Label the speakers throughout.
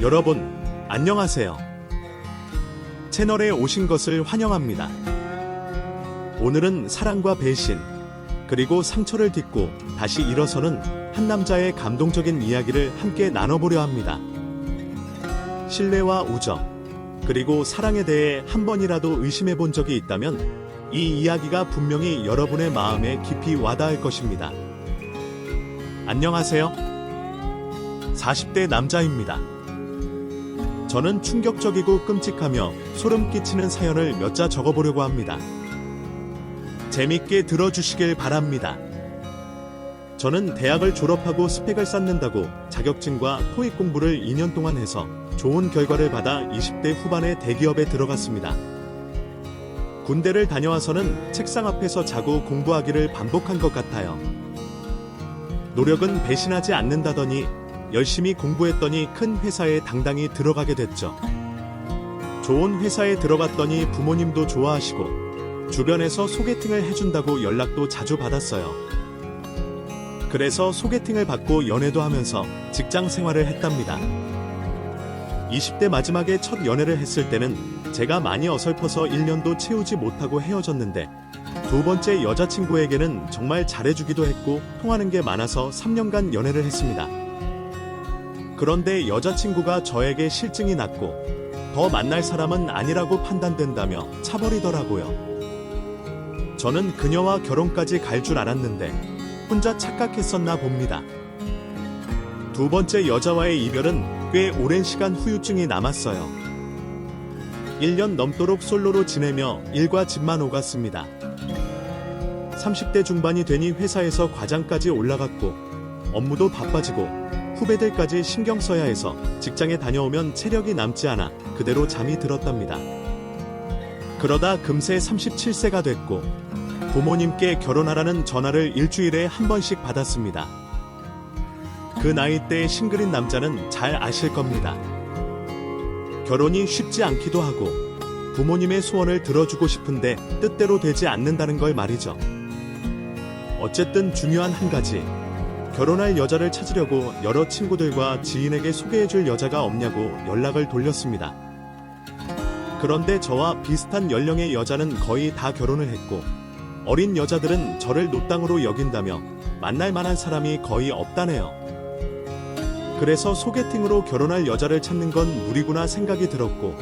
Speaker 1: 여러분, 안녕하세요. 채널에 오신 것을 환영합니다. 오늘은 사랑과 배신, 그리고 상처를 딛고 다시 일어서는 한 남자의 감동적인 이야기를 함께 나눠보려 합니다. 신뢰와 우정, 그리고 사랑에 대해 한 번이라도 의심해 본 적이 있다면 이 이야기가 분명히 여러분의 마음에 깊이 와닿을 것입니다. 안녕하세요. 40대 남자입니다. 저는 충격적이고 끔찍하며 소름 끼치는 사연을 몇 자 적어보려고 합니다. 재밌게 들어주시길 바랍니다. 저는 대학을 졸업하고 스펙을 쌓는다고 자격증과 토익 공부를 2년 동안 해서 좋은 결과를 받아 20대 후반에 대기업에 들어갔습니다. 군대를 다녀와서는 책상 앞에서 자고 공부하기를 반복한 것 같아요. 노력은 배신하지 않는다더니 열심히 공부했더니 큰 회사에 당당히 들어가게 됐죠. 좋은 회사에 들어갔더니 부모님도 좋아하시고 주변에서 소개팅을 해준다고 연락도 자주 받았어요. 그래서 소개팅을 받고 연애도 하면서 직장 생활을 했답니다. 20대 마지막에 첫 연애를 했을 때는 제가 많이 어설퍼서 1년도 채우지 못하고 헤어졌는데 두 번째 여자친구에게는 정말 잘해주기도 했고 통하는 게 많아서 3년간 연애를 했습니다. 그런데 여자친구가 저에게 실증이 났고 더 만날 사람은 아니라고 판단된다며 차버리더라고요. 저는 그녀와 결혼까지 갈 줄 알았는데 혼자 착각했었나 봅니다. 두 번째 여자와의 이별은 꽤 오랜 시간 후유증이 남았어요. 1년 넘도록 솔로로 지내며 일과 집만 오갔습니다. 30대 중반이 되니 회사에서 과장까지 올라갔고 업무도 바빠지고 후배들까지 신경 써야 해서 직장에 다녀오면 체력이 남지 않아 그대로 잠이 들었답니다. 그러다 금세 37세가 됐고 부모님께 결혼하라는 전화를 일주일에 한 번씩 받았습니다. 그 나이대의 싱글인 남자는 잘 아실 겁니다. 결혼이 쉽지 않기도 하고 부모님의 소원을 들어주고 싶은데 뜻대로 되지 않는다는 걸 말이죠. 어쨌든 중요한 한 가지, 결혼할 여자를 찾으려고 여러 친구들과 지인에게 소개해줄 여자가 없냐고 연락을 돌렸습니다. 그런데 저와 비슷한 연령의 여자는 거의 다 결혼을 했고 어린 여자들은 저를 노땅으로 여긴다며 만날 만한 사람이 거의 없다네요. 그래서 소개팅으로 결혼할 여자를 찾는 건 무리구나 생각이 들었고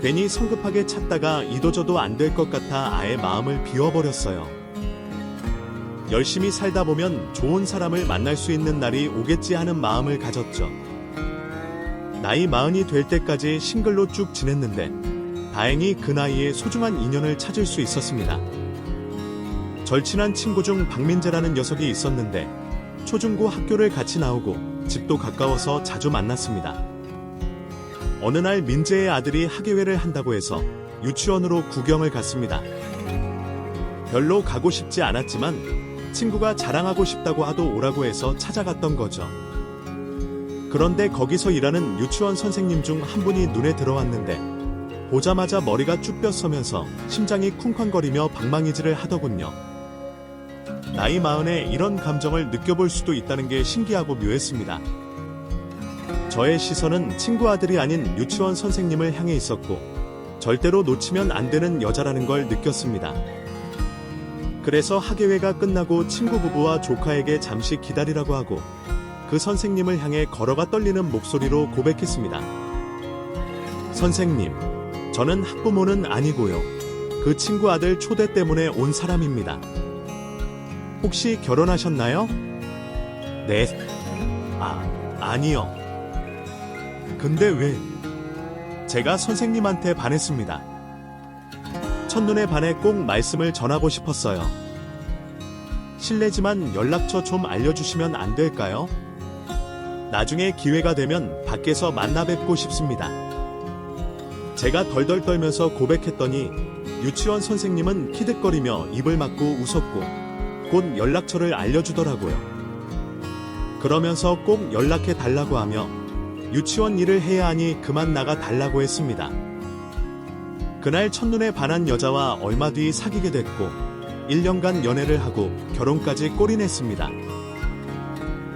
Speaker 1: 괜히 성급하게 찾다가 이도저도 안 될 것 같아 아예 마음을 비워버렸어요. 열심히 살다 보면 좋은 사람을 만날 수 있는 날이 오겠지 하는 마음을 가졌죠. 나이 40이 될 때까지 싱글로 쭉 지냈는데 다행히 그 나이에 소중한 인연을 찾을 수 있었습니다. 절친한 친구 중 박민재라는 녀석이 있었는데 초중고 학교를 같이 나오고 집도 가까워서 자주 만났습니다. 어느 날 민재의 아들이 학예회를 한다고 해서 유치원으로 구경을 갔습니다. 별로 가고 싶지 않았지만 친구가 자랑하고 싶다고 하도 오라고 해서 찾아갔던 거죠. 그런데 거기서 일하는 유치원 선생님 중 한 분이 눈에 들어왔는데 보자마자 머리가 쭉 뼈서면서 심장이 쿵쾅거리며 방망이질을 하더군요. 나이 40에 이런 감정을 느껴볼 수도 있다는 게 신기하고 묘했습니다. 저의 시선은 친구 아들이 아닌 유치원 선생님을 향해 있었고 절대로 놓치면 안 되는 여자라는 걸 느꼈습니다. 그래서 학예회가 끝나고 친구 부부와 조카에게 잠시 기다리라고 하고 그 선생님을 향해 걸어가 떨리는 목소리로 고백했습니다. 선생님, 저는 학부모는 아니고요. 그 친구 아들 초대 때문에 온 사람입니다. 혹시 결혼하셨나요? 네. 아니요. 근데 왜? 제가 선생님한테 반했습니다. 첫눈에 반해 꼭 말씀을 전하고 싶었어요. 실례지만 연락처 좀 알려주시면 안 될까요? 나중에 기회가 되면 밖에서 만나 뵙고 싶습니다. 제가 덜덜 떨면서 고백했더니 유치원 선생님은 키득거리며 입을 막고 웃었고 곧 연락처를 알려주더라고요. 그러면서 꼭 연락해 달라고 하며 유치원 일을 해야 하니 그만 나가 달라고 했습니다. 그날 첫눈에 반한 여자와 얼마 뒤 사귀게 됐고 1년간 연애를 하고 결혼까지 골인했습니다.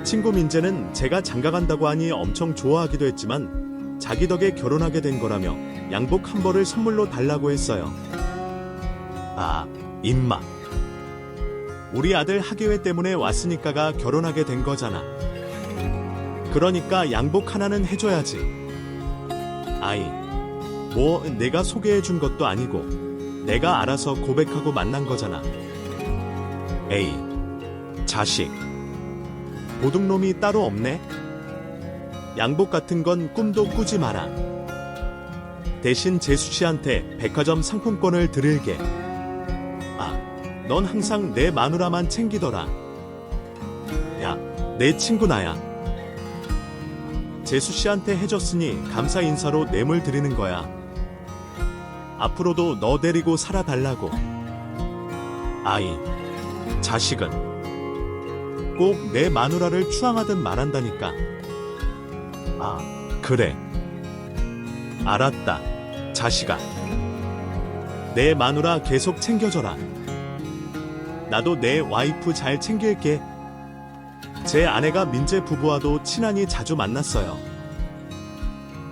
Speaker 1: 친구 민재는 제가 장가간다고 하니 엄청 좋아하기도 했지만 자기 덕에 결혼하게 된 거라며 양복 한 벌을 선물로 달라고 했어요. 아, 임마. 우리 아들 학예회 때문에 왔으니까가 결혼하게 된 거잖아. 그러니까 양복 하나는 해줘야지. 아이, 뭐 내가 소개해준 것도 아니고 내가 알아서 고백하고 만난 거잖아. 에이, 자식. 도둑놈이 따로 없네? 양복 같은 건 꿈도 꾸지 마라. 대신 재수씨한테 백화점 상품권을 드릴게. 아, 넌 항상 내 마누라만 챙기더라. 야, 내 친구 나야. 재수씨한테 해줬으니 감사 인사로 뇌물 드리는 거야. 앞으로도 너 데리고 살아달라고. 아이, 자식은 꼭 내 마누라를 추앙하듯 말한다니까. 아, 그래. 알았다, 자식아. 내 마누라 계속 챙겨줘라. 나도 내 와이프 잘 챙길게. 제 아내가 민재 부부와도 친하니 자주 만났어요.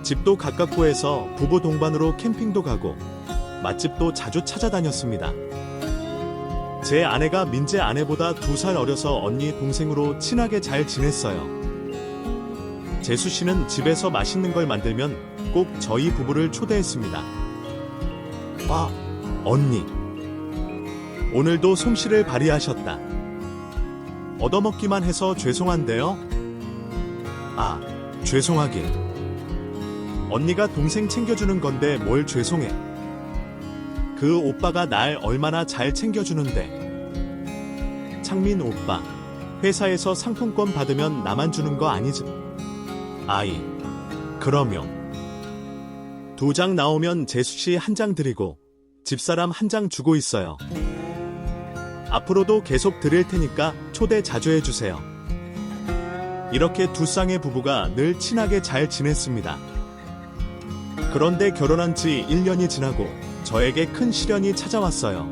Speaker 1: 집도 가깝고 해서 부부 동반으로 캠핑도 가고 맛집도 자주 찾아다녔습니다. 제 아내가 민재 아내보다 2살 어려서 언니 동생으로 친하게 잘 지냈어요. 재수 씨는 집에서 맛있는 걸 만들면 꼭 저희 부부를 초대했습니다. 아, 언니. 오늘도 솜씨를 발휘하셨다. 얻어먹기만 해서 죄송한데요? 아, 죄송하긴. 언니가 동생 챙겨주는 건데 뭘 죄송해. 그 오빠가 날 얼마나 잘 챙겨주는데. 창민 오빠, 회사에서 상품권 받으면 나만 주는 거 아니지? 아이, 그러면 2장 나오면 재수씨 1장 드리고 집사람 1장 주고 있어요. 앞으로도 계속 드릴 테니까 초대 자주 해주세요. 이렇게 두 쌍의 부부가 늘 친하게 잘 지냈습니다. 그런데 결혼한 지 1년이 지나고 저에게 큰 시련이 찾아왔어요.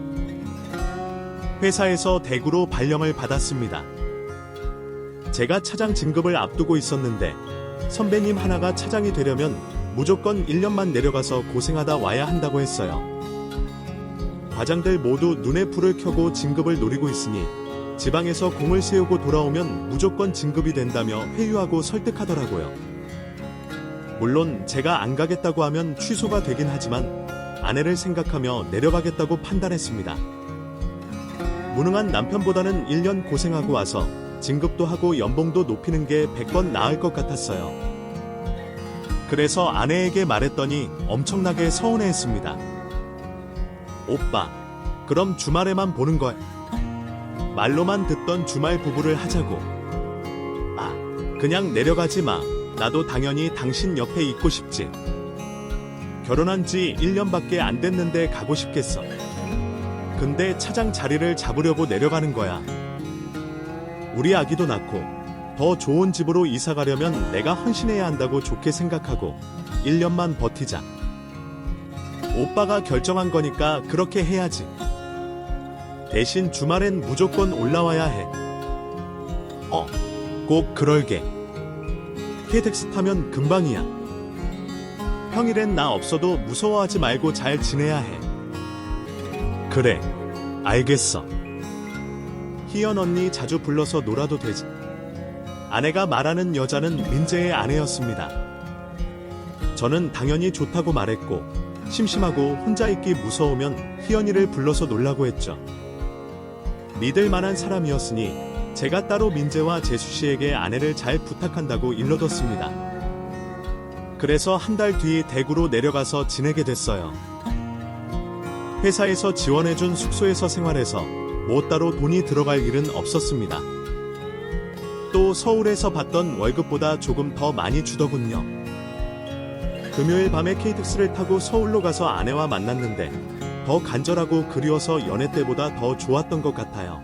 Speaker 1: 회사에서 대구로 발령을 받았습니다. 제가 차장 진급을 앞두고 있었는데 선배님 하나가 차장이 되려면 무조건 1년만 내려가서 고생하다 와야 한다고 했어요. 과장들 모두 눈에 불을 켜고 진급을 노리고 있으니 지방에서 공을 세우고 돌아오면 무조건 진급이 된다며 회유하고 설득하더라고요. 물론 제가 안 가겠다고 하면 취소가 되긴 하지만 아내를 생각하며 내려가겠다고 판단했습니다. 무능한 남편보다는 1년 고생하고 와서 진급도 하고 연봉도 높이는 게 100번 나을 것 같았어요. 그래서 아내에게 말했더니 엄청나게 서운해했습니다. 오빠, 그럼 주말에만 보는 거야. 말로만 듣던 주말 부부를 하자고. 아, 그냥 내려가지 마. 나도 당연히 당신 옆에 있고 싶지. 결혼한 지 1년밖에 안 됐는데 가고 싶겠어. 근데 차장 자리를 잡으려고 내려가는 거야. 우리 아기도 낳고 더 좋은 집으로 이사 가려면 내가 헌신해야 한다고 좋게 생각하고 1년만 버티자. 오빠가 결정한 거니까 그렇게 해야지. 대신 주말엔 무조건 올라와야 해. 꼭 그럴게. KTX 타면 금방이야. 평일엔 나 없어도 무서워하지 말고 잘 지내야 해. 그래, 알겠어. 희연 언니 자주 불러서 놀아도 되지. 아내가 말하는 여자는 민재의 아내였습니다. 저는 당연히 좋다고 말했고 심심하고 혼자 있기 무서우면 희연이를 불러서 놀라고 했죠. 믿을 만한 사람이었으니 제가 따로 민재와 재수씨에게 아내를 잘 부탁한다고 일러뒀습니다. 그래서 한 달 뒤 대구로 내려가서 지내게 됐어요. 회사에서 지원해준 숙소에서 생활해서 뭐 따로 돈이 들어갈 일은 없었습니다. 또 서울에서 받던 월급보다 조금 더 많이 주더군요. 금요일 밤에 KTX를 타고 서울로 가서 아내와 만났는데 더 간절하고 그리워서 연애 때보다 더 좋았던 것 같아요.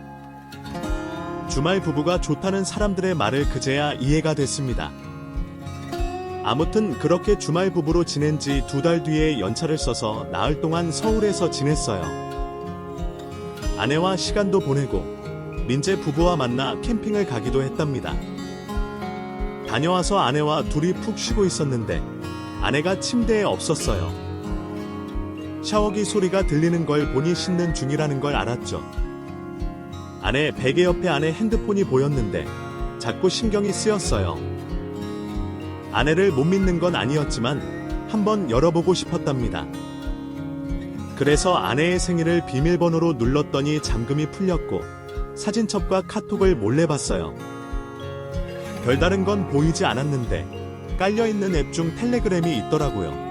Speaker 1: 주말 부부가 좋다는 사람들의 말을 그제야 이해가 됐습니다. 아무튼 그렇게 주말 부부로 지낸 지 2달 뒤에 연차를 써서 나흘 동안 서울에서 지냈어요. 아내와 시간도 보내고 민재 부부와 만나 캠핑을 가기도 했답니다. 다녀와서 아내와 둘이 푹 쉬고 있었는데 아내가 침대에 없었어요. 샤워기 소리가 들리는 걸 보니 씻는 중이라는 걸 알았죠. 아내 베개 옆에 아내 핸드폰이 보였는데 자꾸 신경이 쓰였어요. 아내를 못 믿는 건 아니었지만 한번 열어보고 싶었답니다. 그래서 아내의 생일을 비밀번호로 눌렀더니 잠금이 풀렸고 사진첩과 카톡을 몰래 봤어요. 별다른 건 보이지 않았는데 깔려있는 앱 중 텔레그램이 있더라고요.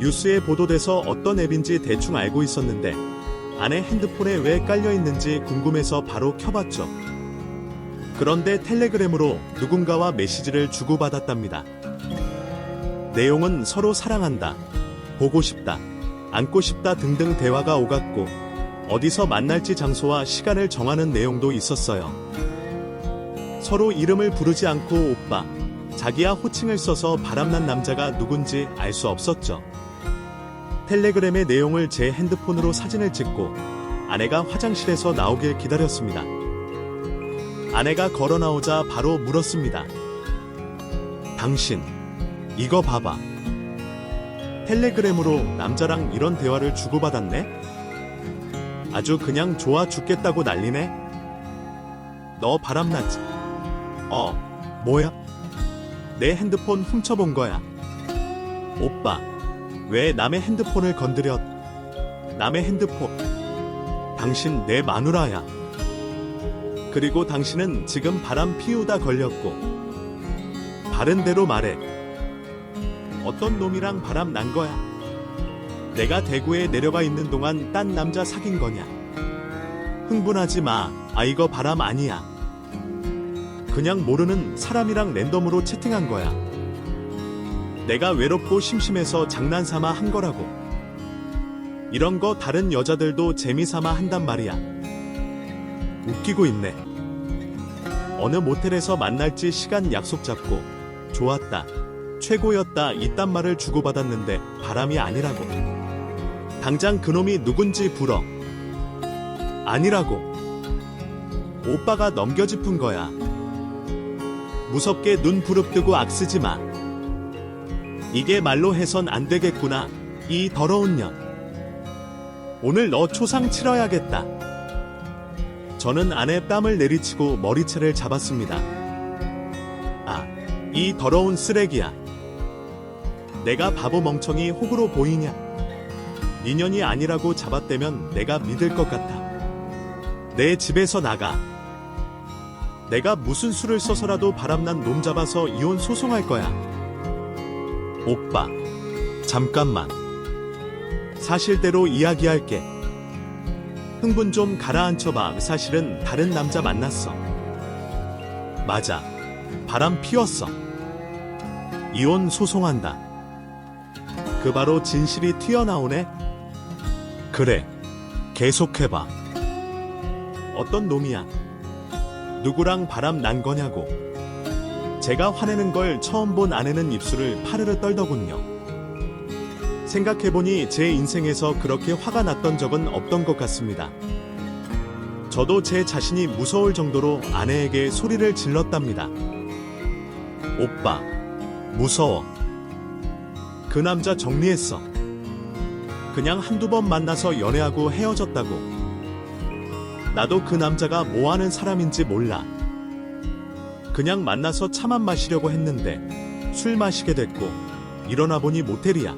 Speaker 1: 뉴스에 보도돼서 어떤 앱인지 대충 알고 있었는데 아내 핸드폰에 왜 깔려있는지 궁금해서 바로 켜봤죠. 그런데 텔레그램으로 누군가와 메시지를 주고받았답니다. 내용은 서로 사랑한다, 보고 싶다, 안고 싶다 등등 대화가 오갔고 어디서 만날지 장소와 시간을 정하는 내용도 있었어요. 서로 이름을 부르지 않고 오빠, 자기야 호칭을 써서 바람난 남자가 누군지 알 수 없었죠. 텔레그램의 내용을 제 핸드폰으로 사진을 찍고 아내가 화장실에서 나오길 기다렸습니다. 아내가 걸어 나오자 바로 물었습니다. 당신, 이거 봐봐. 텔레그램으로 남자랑 이런 대화를 주고받았네? 아주 그냥 좋아 죽겠다고 난리네? 너 바람났지? 뭐야? 내 핸드폰 훔쳐본 거야. 오빠, 왜 남의 핸드폰을 건드려? 남의 핸드폰. 당신 내 마누라야. 그리고 당신은 지금 바람 피우다 걸렸고. 바른 대로 말해. 어떤 놈이랑 바람 난 거야? 내가 대구에 내려가 있는 동안 딴 남자 사귄 거냐? 흥분하지 마. 이거 바람 아니야. 그냥 모르는 사람이랑 랜덤으로 채팅한 거야. 내가 외롭고 심심해서 장난삼아 한 거라고. 이런 거 다른 여자들도 재미삼아 한단 말이야. 웃기고 있네. 어느 모텔에서 만날지 시간 약속 잡고 좋았다, 최고였다 이딴 말을 주고받았는데 바람이 아니라고. 당장 그놈이 누군지 불어. 아니라고. 오빠가 넘겨짚은 거야. 무섭게 눈 부릅뜨고 악쓰지 마. 이게 말로 해선 안 되겠구나. 이 더러운 년. 오늘 너 초상 치러야겠다. 저는 아내 뺨을 내리치고 머리채를 잡았습니다. 이 더러운 쓰레기야. 내가 바보 멍청이 호구로 보이냐? 인연이 아니라고 잡아떼면 내가 믿을 것 같아. 내 집에서 나가. 내가 무슨 수를 써서라도 바람난 놈 잡아서 이혼 소송할 거야. 오빠, 잠깐만. 사실대로 이야기할게. 흥분 좀 가라앉혀봐. 사실은 다른 남자 만났어. 맞아. 바람 피웠어. 이혼 소송한다. 그 바로 진실이 튀어나오네. 그래. 계속해봐. 어떤 놈이야? 누구랑 바람 난 거냐고. 제가 화내는 걸 처음 본 아내는 입술을 파르르 떨더군요. 생각해보니 제 인생에서 그렇게 화가 났던 적은 없던 것 같습니다. 저도 제 자신이 무서울 정도로 아내에게 소리를 질렀답니다. 오빠, 무서워. 그 남자 정리했어. 그냥 한두 번 만나서 연애하고 헤어졌다고. 나도 그 남자가 뭐 하는 사람인지 몰라. 그냥 만나서 차만 마시려고 했는데 술 마시게 됐고 일어나 보니 모텔이야.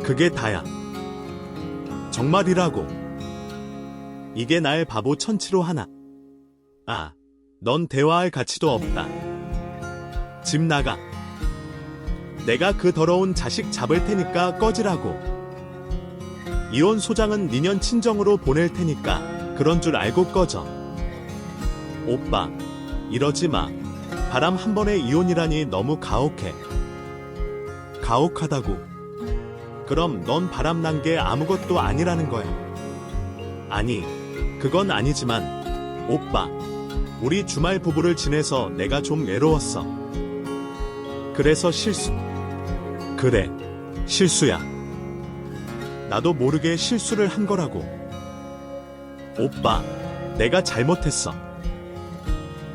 Speaker 1: 그게 다야. 정말이라고. 이게 날 바보 천치로 하나. 넌 대화할 가치도 없다. 집 나가. 내가 그 더러운 자식 잡을 테니까 꺼지라고. 이혼 소장은 니년 친정으로 보낼 테니까 그런 줄 알고 꺼져. 오빠, 이러지 마. 바람 한 번에 이혼이라니 너무 가혹해. 가혹하다고. 그럼 넌 바람 난 게 아무것도 아니라는 거야. 아니, 그건 아니지만 오빠, 우리 주말 부부를 지내서 내가 좀 외로웠어. 그래서 실수. 그래, 실수야. 나도 모르게 실수를 한 거라고. 오빠, 내가 잘못했어.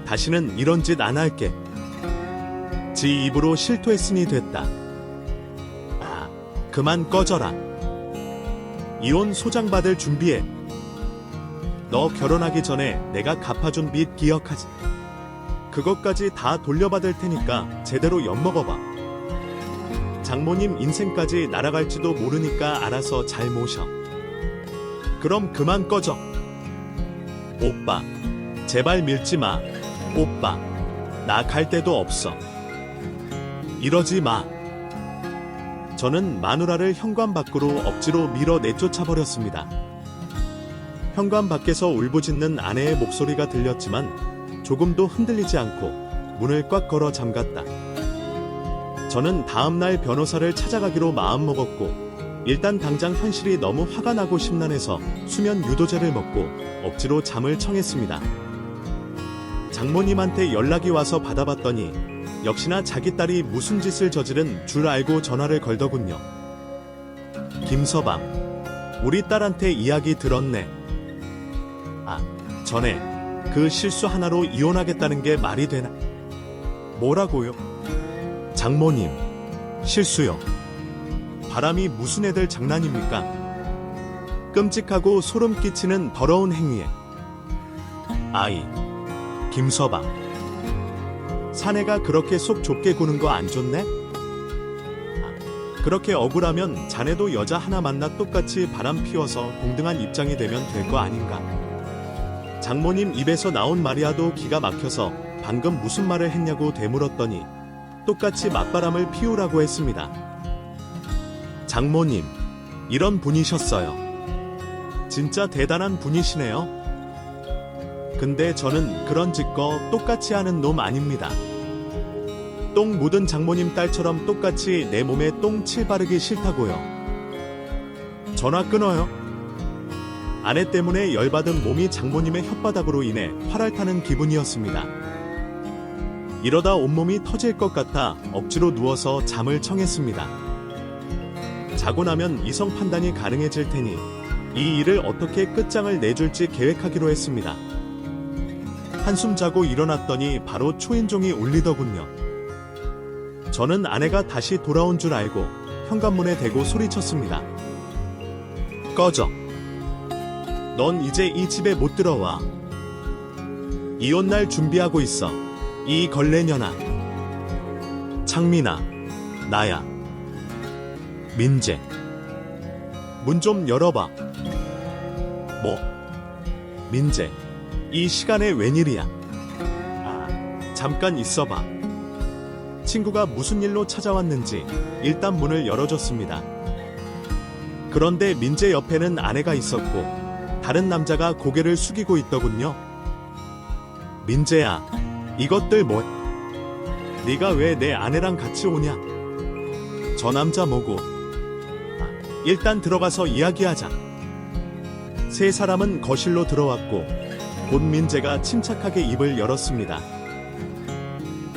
Speaker 1: 다시는 이런 짓 안 할게. 지 입으로 실토했으니 됐다. 아, 그만 꺼져라. 이혼 소장받을 준비해. 너 결혼하기 전에 내가 갚아준 빚 기억하지? 그것까지 다 돌려받을 테니까 제대로 엿먹어봐. 장모님 인생까지 날아갈지도 모르니까 알아서 잘 모셔. 그럼 그만 꺼져. 오빠, 제발 밀지 마. 오빠, 나 갈 데도 없어. 이러지 마. 저는 마누라를 현관 밖으로 억지로 밀어 내쫓아 버렸습니다. 현관 밖에서 울부짖는 아내의 목소리가 들렸지만 조금도 흔들리지 않고 문을 꽉 걸어 잠갔다. 저는 다음날 변호사를 찾아가기로 마음먹었고 일단 당장 현실이 너무 화가 나고 심란해서 수면 유도제를 먹고 억지로 잠을 청했습니다. 장모님한테 연락이 와서 받아봤더니 역시나 자기 딸이 무슨 짓을 저지른 줄 알고 전화를 걸더군요. 김서방, 우리 딸한테 이야기 들었네. 아, 전에 그 실수 하나로 이혼하겠다는 게 말이 되나? 뭐라고요? 장모님, 실수요. 바람이 무슨 애들 장난입니까? 끔찍하고 소름 끼치는 더러운 행위에. 아이, 김서방. 사내가 그렇게 속 좁게 구는 거 안 좋네? 그렇게 억울하면 자네도 여자 하나 만나 똑같이 바람 피워서 동등한 입장이 되면 될 거 아닌가? 장모님 입에서 나온 말이야도 기가 막혀서 방금 무슨 말을 했냐고 되물었더니 똑같이 맞바람을 피우라고 했습니다. 장모님, 이런 분이셨어요. 진짜 대단한 분이시네요. 근데 저는 그런 짓거 똑같이 하는 놈 아닙니다. 똥 묻은 장모님 딸처럼 똑같이 내 몸에 똥 칠 바르기 싫다고요. 전화 끊어요. 아내 때문에 열받은 몸이 장모님의 혓바닥으로 인해 활알 타는 기분이었습니다. 이러다 온몸이 터질 것 같아 억지로 누워서 잠을 청했습니다. 자고 나면 이성 판단이 가능해질 테니 이 일을 어떻게 끝장을 내줄지 계획하기로 했습니다. 한숨 자고 일어났더니 바로 초인종이 울리더군요. 저는 아내가 다시 돌아온 줄 알고 현관문에 대고 소리쳤습니다. 꺼져. 넌 이제 이 집에 못 들어와. 이혼날 준비하고 있어. 이 걸레년아. 창민아, 나야. 민재. 문 좀 열어봐. 뭐? 민재, 이 시간에 웬일이야? 아, 잠깐 있어봐. 친구가 무슨 일로 찾아왔는지 일단 문을 열어줬습니다. 그런데 민재 옆에는 아내가 있었고 다른 남자가 고개를 숙이고 있더군요. 민재야, 이것들 뭐? 네가 왜 내 아내랑 같이 오냐? 저 남자 뭐고? 일단 들어가서 이야기하자. 세 사람은 거실로 들어왔고 곧 민재가 침착하게 입을 열었습니다.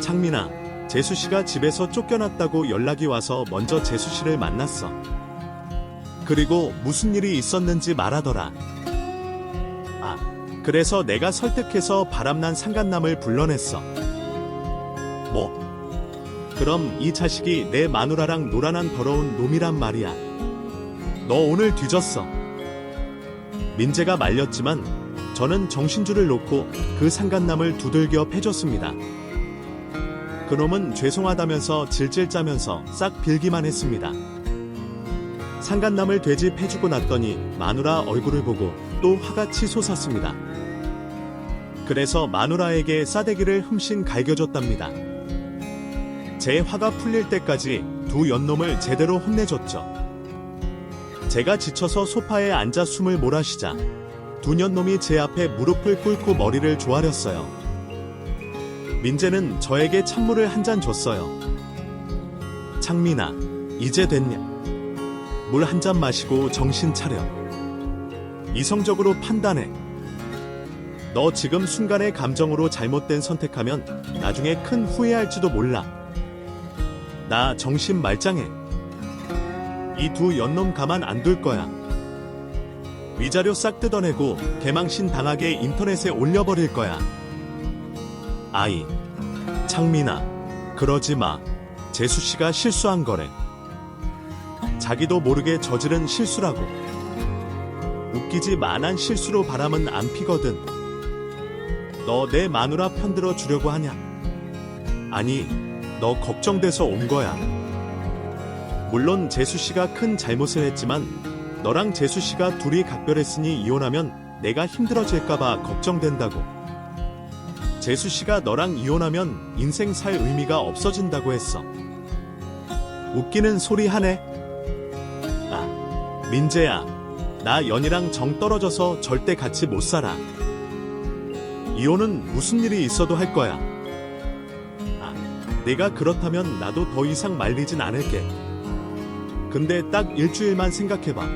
Speaker 1: 창민아, 재수씨가 집에서 쫓겨났다고 연락이 와서 먼저 재수씨를 만났어. 그리고 무슨 일이 있었는지 말하더라. 아, 그래서 내가 설득해서 바람난 상간남을 불러냈어. 뭐? 그럼 이 자식이 내 마누라랑 노란한 더러운 놈이란 말이야. 너 오늘 뒤졌어. 민재가 말렸지만 저는 정신줄을 놓고 그 상간남을 두들겨 패줬습니다. 그놈은 죄송하다면서 질질 짜면서 싹 빌기만 했습니다. 상간남을 돼지 패주고 났더니 마누라 얼굴을 보고 또 화가 치솟았습니다. 그래서 마누라에게 싸대기를 흠씬 갈겨줬답니다. 제 화가 풀릴 때까지 두 연놈을 제대로 혼내줬죠. 제가 지쳐서 소파에 앉아 숨을 몰아쉬자 두 년놈이 제 앞에 무릎을 꿇고 머리를 조아렸어요. 민재는 저에게 찬물을 한 잔 줬어요. 창민아, 이제 됐냐? 물 한 잔 마시고 정신 차려. 이성적으로 판단해. 너 지금 순간의 감정으로 잘못된 선택하면 나중에 큰 후회할지도 몰라. 나 정신 말짱해. 이 두 연놈 가만 안 둘 거야. 위자료 싹 뜯어내고 개망신 당하게 인터넷에 올려버릴 거야. 아이, 창민아, 그러지 마. 재수 씨가 실수한 거래. 자기도 모르게 저지른 실수라고. 웃기지 마. 난 실수로 바람은 안 피거든. 너 내 마누라 편들어 주려고 하냐? 아니, 너 걱정돼서 온 거야. 물론 재수 씨가 큰 잘못을 했지만 너랑 재수 씨가 둘이 각별했으니 이혼하면 내가 힘들어질까봐 걱정된다고. 재수 씨가 너랑 이혼하면 인생 살 의미가 없어진다고 했어. 웃기는 소리 하네. 아, 민재야. 나 연이랑 정 떨어져서 절대 같이 못 살아. 이혼은 무슨 일이 있어도 할 거야. 아, 내가 그렇다면 나도 더 이상 말리진 않을게. 근데 딱 일주일만 생각해봐.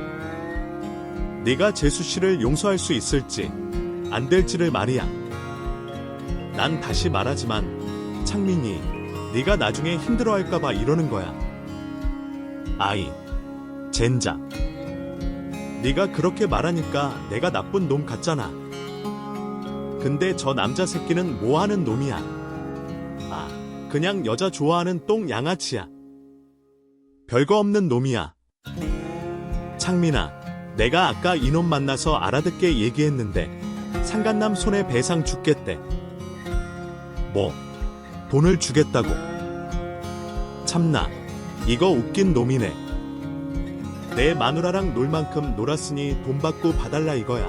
Speaker 1: 네가 재수 씨를 용서할 수 있을지 안 될지를 말이야. 난 다시 말하지만 창민이 네가 나중에 힘들어할까봐 이러는 거야. 아이, 젠장. 네가 그렇게 말하니까 내가 나쁜 놈 같잖아. 근데 저 남자 새끼는 뭐 하는 놈이야? 아, 그냥 여자 좋아하는 똥 양아치야. 별거 없는 놈이야. 창민아, 내가 아까 이놈 만나서 알아듣게 얘기했는데 상간남 손에 배상 주겠대. 뭐? 돈을 주겠다고? 참나, 이거 웃긴 놈이네. 내 마누라랑 놀 만큼 놀았으니 돈 받고 봐달라 이거야.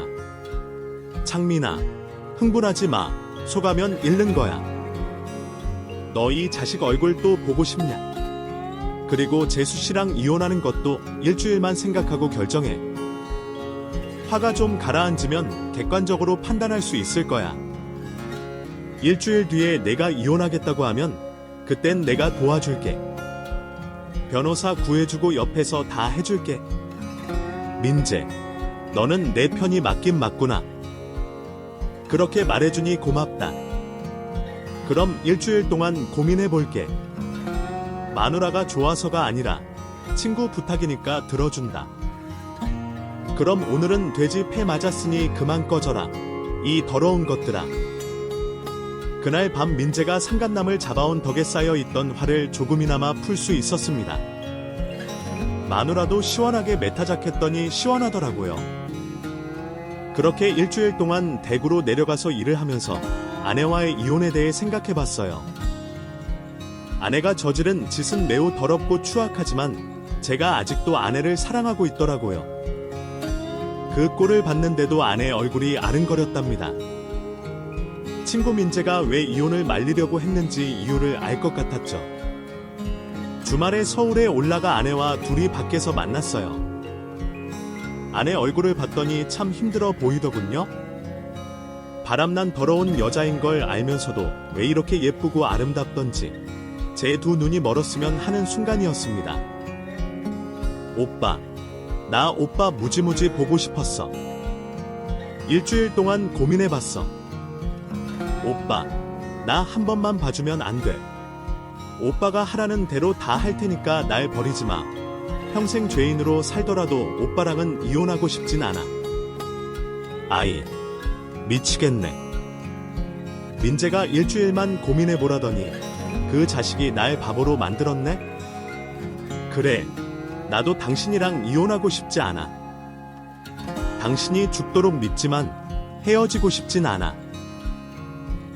Speaker 1: 창민아, 흥분하지 마. 속하면 잃는 거야. 너 이 자식 얼굴 또 보고 싶냐? 그리고 재수 씨랑 이혼하는 것도 일주일만 생각하고 결정해. 화가 좀 가라앉으면 객관적으로 판단할 수 있을 거야. 일주일 뒤에 내가 이혼하겠다고 하면 그땐 내가 도와줄게. 변호사 구해주고 옆에서 다 해줄게. 민재, 너는 내 편이 맞긴 맞구나. 그렇게 말해주니 고맙다. 그럼 일주일 동안 고민해볼게. 마누라가 좋아서가 아니라 친구 부탁이니까 들어준다. 그럼 오늘은 돼지 패 맞았으니 그만 꺼져라. 이 더러운 것들아. 그날 밤 민재가 상간남을 잡아온 덕에 쌓여있던 화를 조금이나마 풀 수 있었습니다. 마누라도 시원하게 메타작했더니 시원하더라고요. 그렇게 일주일 동안 대구로 내려가서 일을 하면서 아내와의 이혼에 대해 생각해봤어요. 아내가 저지른 짓은 매우 더럽고 추악하지만 제가 아직도 아내를 사랑하고 있더라고요. 그 꼴을 봤는데도 아내 얼굴이 아른거렸답니다. 친구 민재가 왜 이혼을 말리려고 했는지 이유를 알 것 같았죠. 주말에 서울에 올라가 아내와 둘이 밖에서 만났어요. 아내 얼굴을 봤더니 참 힘들어 보이더군요. 바람난 더러운 여자인 걸 알면서도 왜 이렇게 예쁘고 아름답던지 제 두 눈이 멀었으면 하는 순간이었습니다. 오빠, 나 오빠 무지무지 보고 싶었어. 일주일 동안 고민해봤어. 오빠, 나 한 번만 봐주면 안 돼. 오빠가 하라는 대로 다 할 테니까 날 버리지 마. 평생 죄인으로 살더라도 오빠랑은 이혼하고 싶진 않아. 아이, 미치겠네. 민재가 일주일만 고민해보라더니 그 자식이 날 바보로 만들었네? 그래, 나도 당신이랑 이혼하고 싶지 않아. 당신이 죽도록 믿지만 헤어지고 싶진 않아.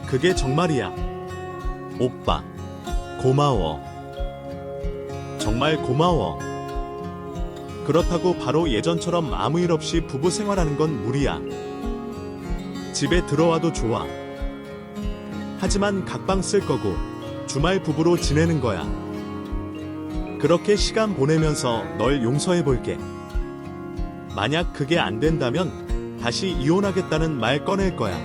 Speaker 1: 그게 정말이야. 오빠, 고마워. 정말 고마워. 그렇다고 바로 예전처럼 아무 일 없이 부부 생활하는 건 무리야. 집에 들어와도 좋아. 하지만 각방 쓸 거고 주말 부부로 지내는 거야. 그렇게 시간 보내면서 널 용서해 볼게. 만약 그게 안 된다면 다시 이혼하겠다는 말 꺼낼 거야.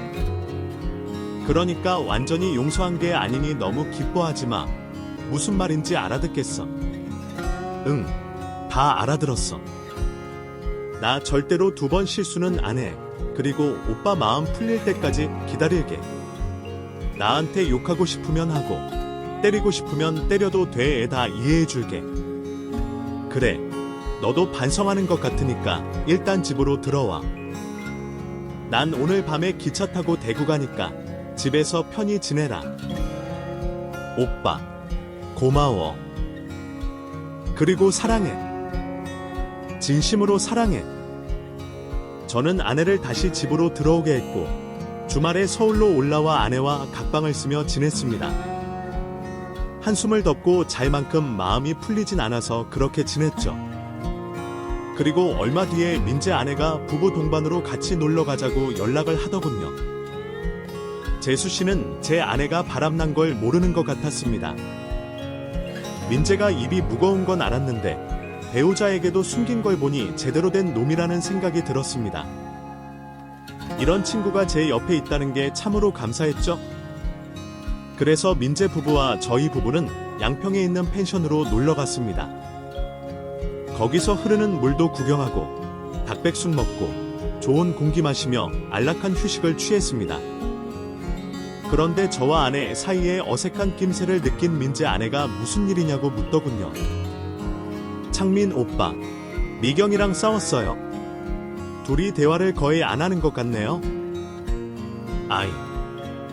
Speaker 1: 그러니까 완전히 용서한 게 아니니 너무 기뻐하지 마. 무슨 말인지 알아듣겠어. 응, 다 알아들었어. 나 절대로 두 번 실수는 안 해. 그리고 오빠 마음 풀릴 때까지 기다릴게. 나한테 욕하고 싶으면 하고 때리고 싶으면 때려도 돼. 애 다 이해해줄게. 그래, 너도 반성하는 것 같으니까 일단 집으로 들어와. 난 오늘 밤에 기차 타고 대구 가니까 집에서 편히 지내라. 오빠, 고마워. 그리고 사랑해. 진심으로 사랑해. 저는 아내를 다시 집으로 들어오게 했고 주말에 서울로 올라와 아내와 각방을 쓰며 지냈습니다. 한숨을 덮고 잘 만큼 마음이 풀리진 않아서 그렇게 지냈죠. 그리고 얼마 뒤에 민재 아내가 부부 동반으로 같이 놀러 가자고 연락을 하더군요. 재수 씨는 제 아내가 바람난 걸 모르는 것 같았습니다. 민재가 입이 무거운 건 알았는데 배우자에게도 숨긴 걸 보니 제대로 된 놈이라는 생각이 들었습니다. 이런 친구가 제 옆에 있다는 게 참으로 감사했죠. 그래서 민재 부부와 저희 부부는 양평에 있는 펜션으로 놀러 갔습니다. 거기서 흐르는 물도 구경하고 닭백숙 먹고 좋은 공기 마시며 안락한 휴식을 취했습니다. 그런데 저와 아내 사이에 어색한 낌새를 느낀 민재 아내가 무슨 일이냐고 묻더군요. 창민 오빠, 미경이랑 싸웠어요. 둘이 대화를 거의 안 하는 것 같네요. 아이,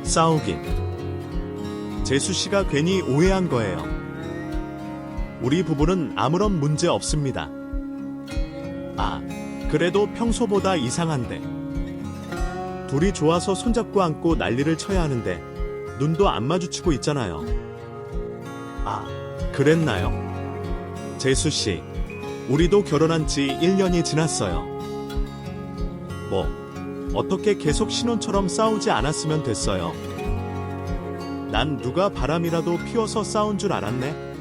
Speaker 1: 싸우긴. 재수 씨가 괜히 오해한 거예요. 우리 부부는 아무런 문제 없습니다. 아, 그래도 평소보다 이상한데. 둘이 좋아서 손잡고 안고 난리를 쳐야 하는데 눈도 안 마주치고 있잖아요. 아, 그랬나요? 재수 씨, 우리도 결혼한 지 1년이 지났어요. 뭐, 어떻게 계속 신혼처럼 싸우지 않았으면 됐어요. 난 누가 바람이라도 피워서 싸운 줄 알았네.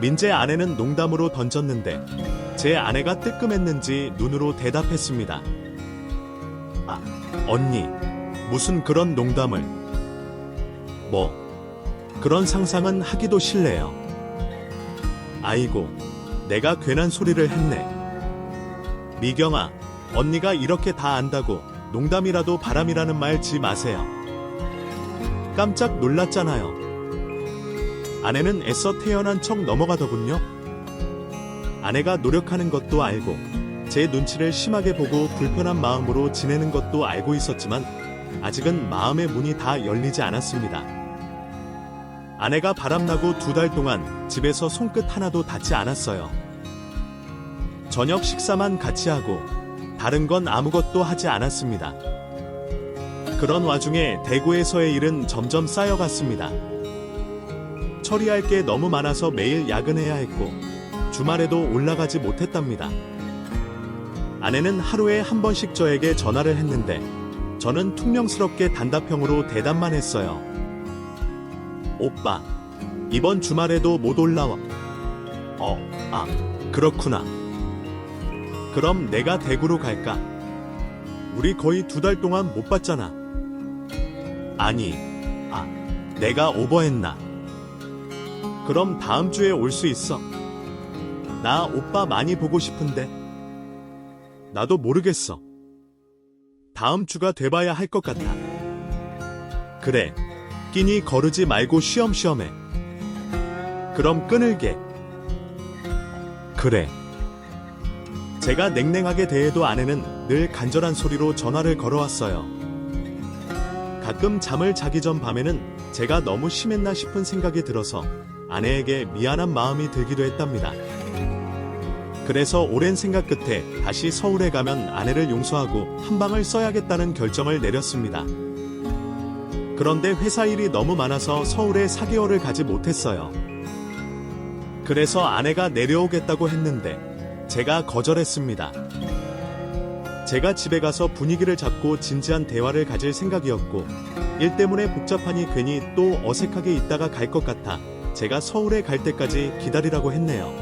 Speaker 1: 민재 아내는 농담으로 던졌는데 제 아내가 뜨끔했는지 눈으로 대답했습니다. 아, 언니, 무슨 그런 농담을. 뭐, 그런 상상은 하기도 싫네요. 아이고, 내가 괜한 소리를 했네. 미경아, 언니가 이렇게 다 안다고 농담이라도 바람이라는 말 지 마세요. 깜짝 놀랐잖아요. 아내는 애써 태연한 척 넘어가더군요. 아내가 노력하는 것도 알고 제 눈치를 심하게 보고 불편한 마음으로 지내는 것도 알고 있었지만 아직은 마음의 문이 다 열리지 않았습니다. 아내가 바람나고 2달 동안 집에서 손끝 하나도 닿지 않았어요. 저녁 식사만 같이 하고 다른 건 아무것도 하지 않았습니다. 그런 와중에 대구에서의 일은 점점 쌓여갔습니다. 처리할 게 너무 많아서 매일 야근해야 했고 주말에도 올라가지 못했답니다. 아내는 하루에 한 번씩 저에게 전화를 했는데 저는 퉁명스럽게 단답형으로 대답만 했어요. 오빠, 이번 주말에도 못 올라와. 그렇구나. 그럼 내가 대구로 갈까? 우리 거의 2달 동안 못 봤잖아. 아니, 내가 오버했나? 그럼 다음 주에 올 수 있어. 나 오빠 많이 보고 싶은데. 나도 모르겠어. 다음 주가 돼봐야 할 것 같아. 그래, 끼니 거르지 말고 쉬엄쉬엄 해. 그럼 끊을게. 그래. 제가 냉랭하게 대해도 아내는 늘 간절한 소리로 전화를 걸어왔어요. 가끔 잠을 자기 전 밤에는 제가 너무 심했나 싶은 생각이 들어서 아내에게 미안한 마음이 들기도 했답니다. 그래서 오랜 생각 끝에 다시 서울에 가면 아내를 용서하고 한 방을 써야겠다는 결정을 내렸습니다. 그런데 회사 일이 너무 많아서 서울에 4개월을 가지 못했어요. 그래서 아내가 내려오겠다고 했는데 제가 거절했습니다. 제가 집에 가서 분위기를 잡고 진지한 대화를 가질 생각이었고 일 때문에 복잡하니 괜히 또 어색하게 있다가 갈 것 같아 제가 서울에 갈 때까지 기다리라고 했네요.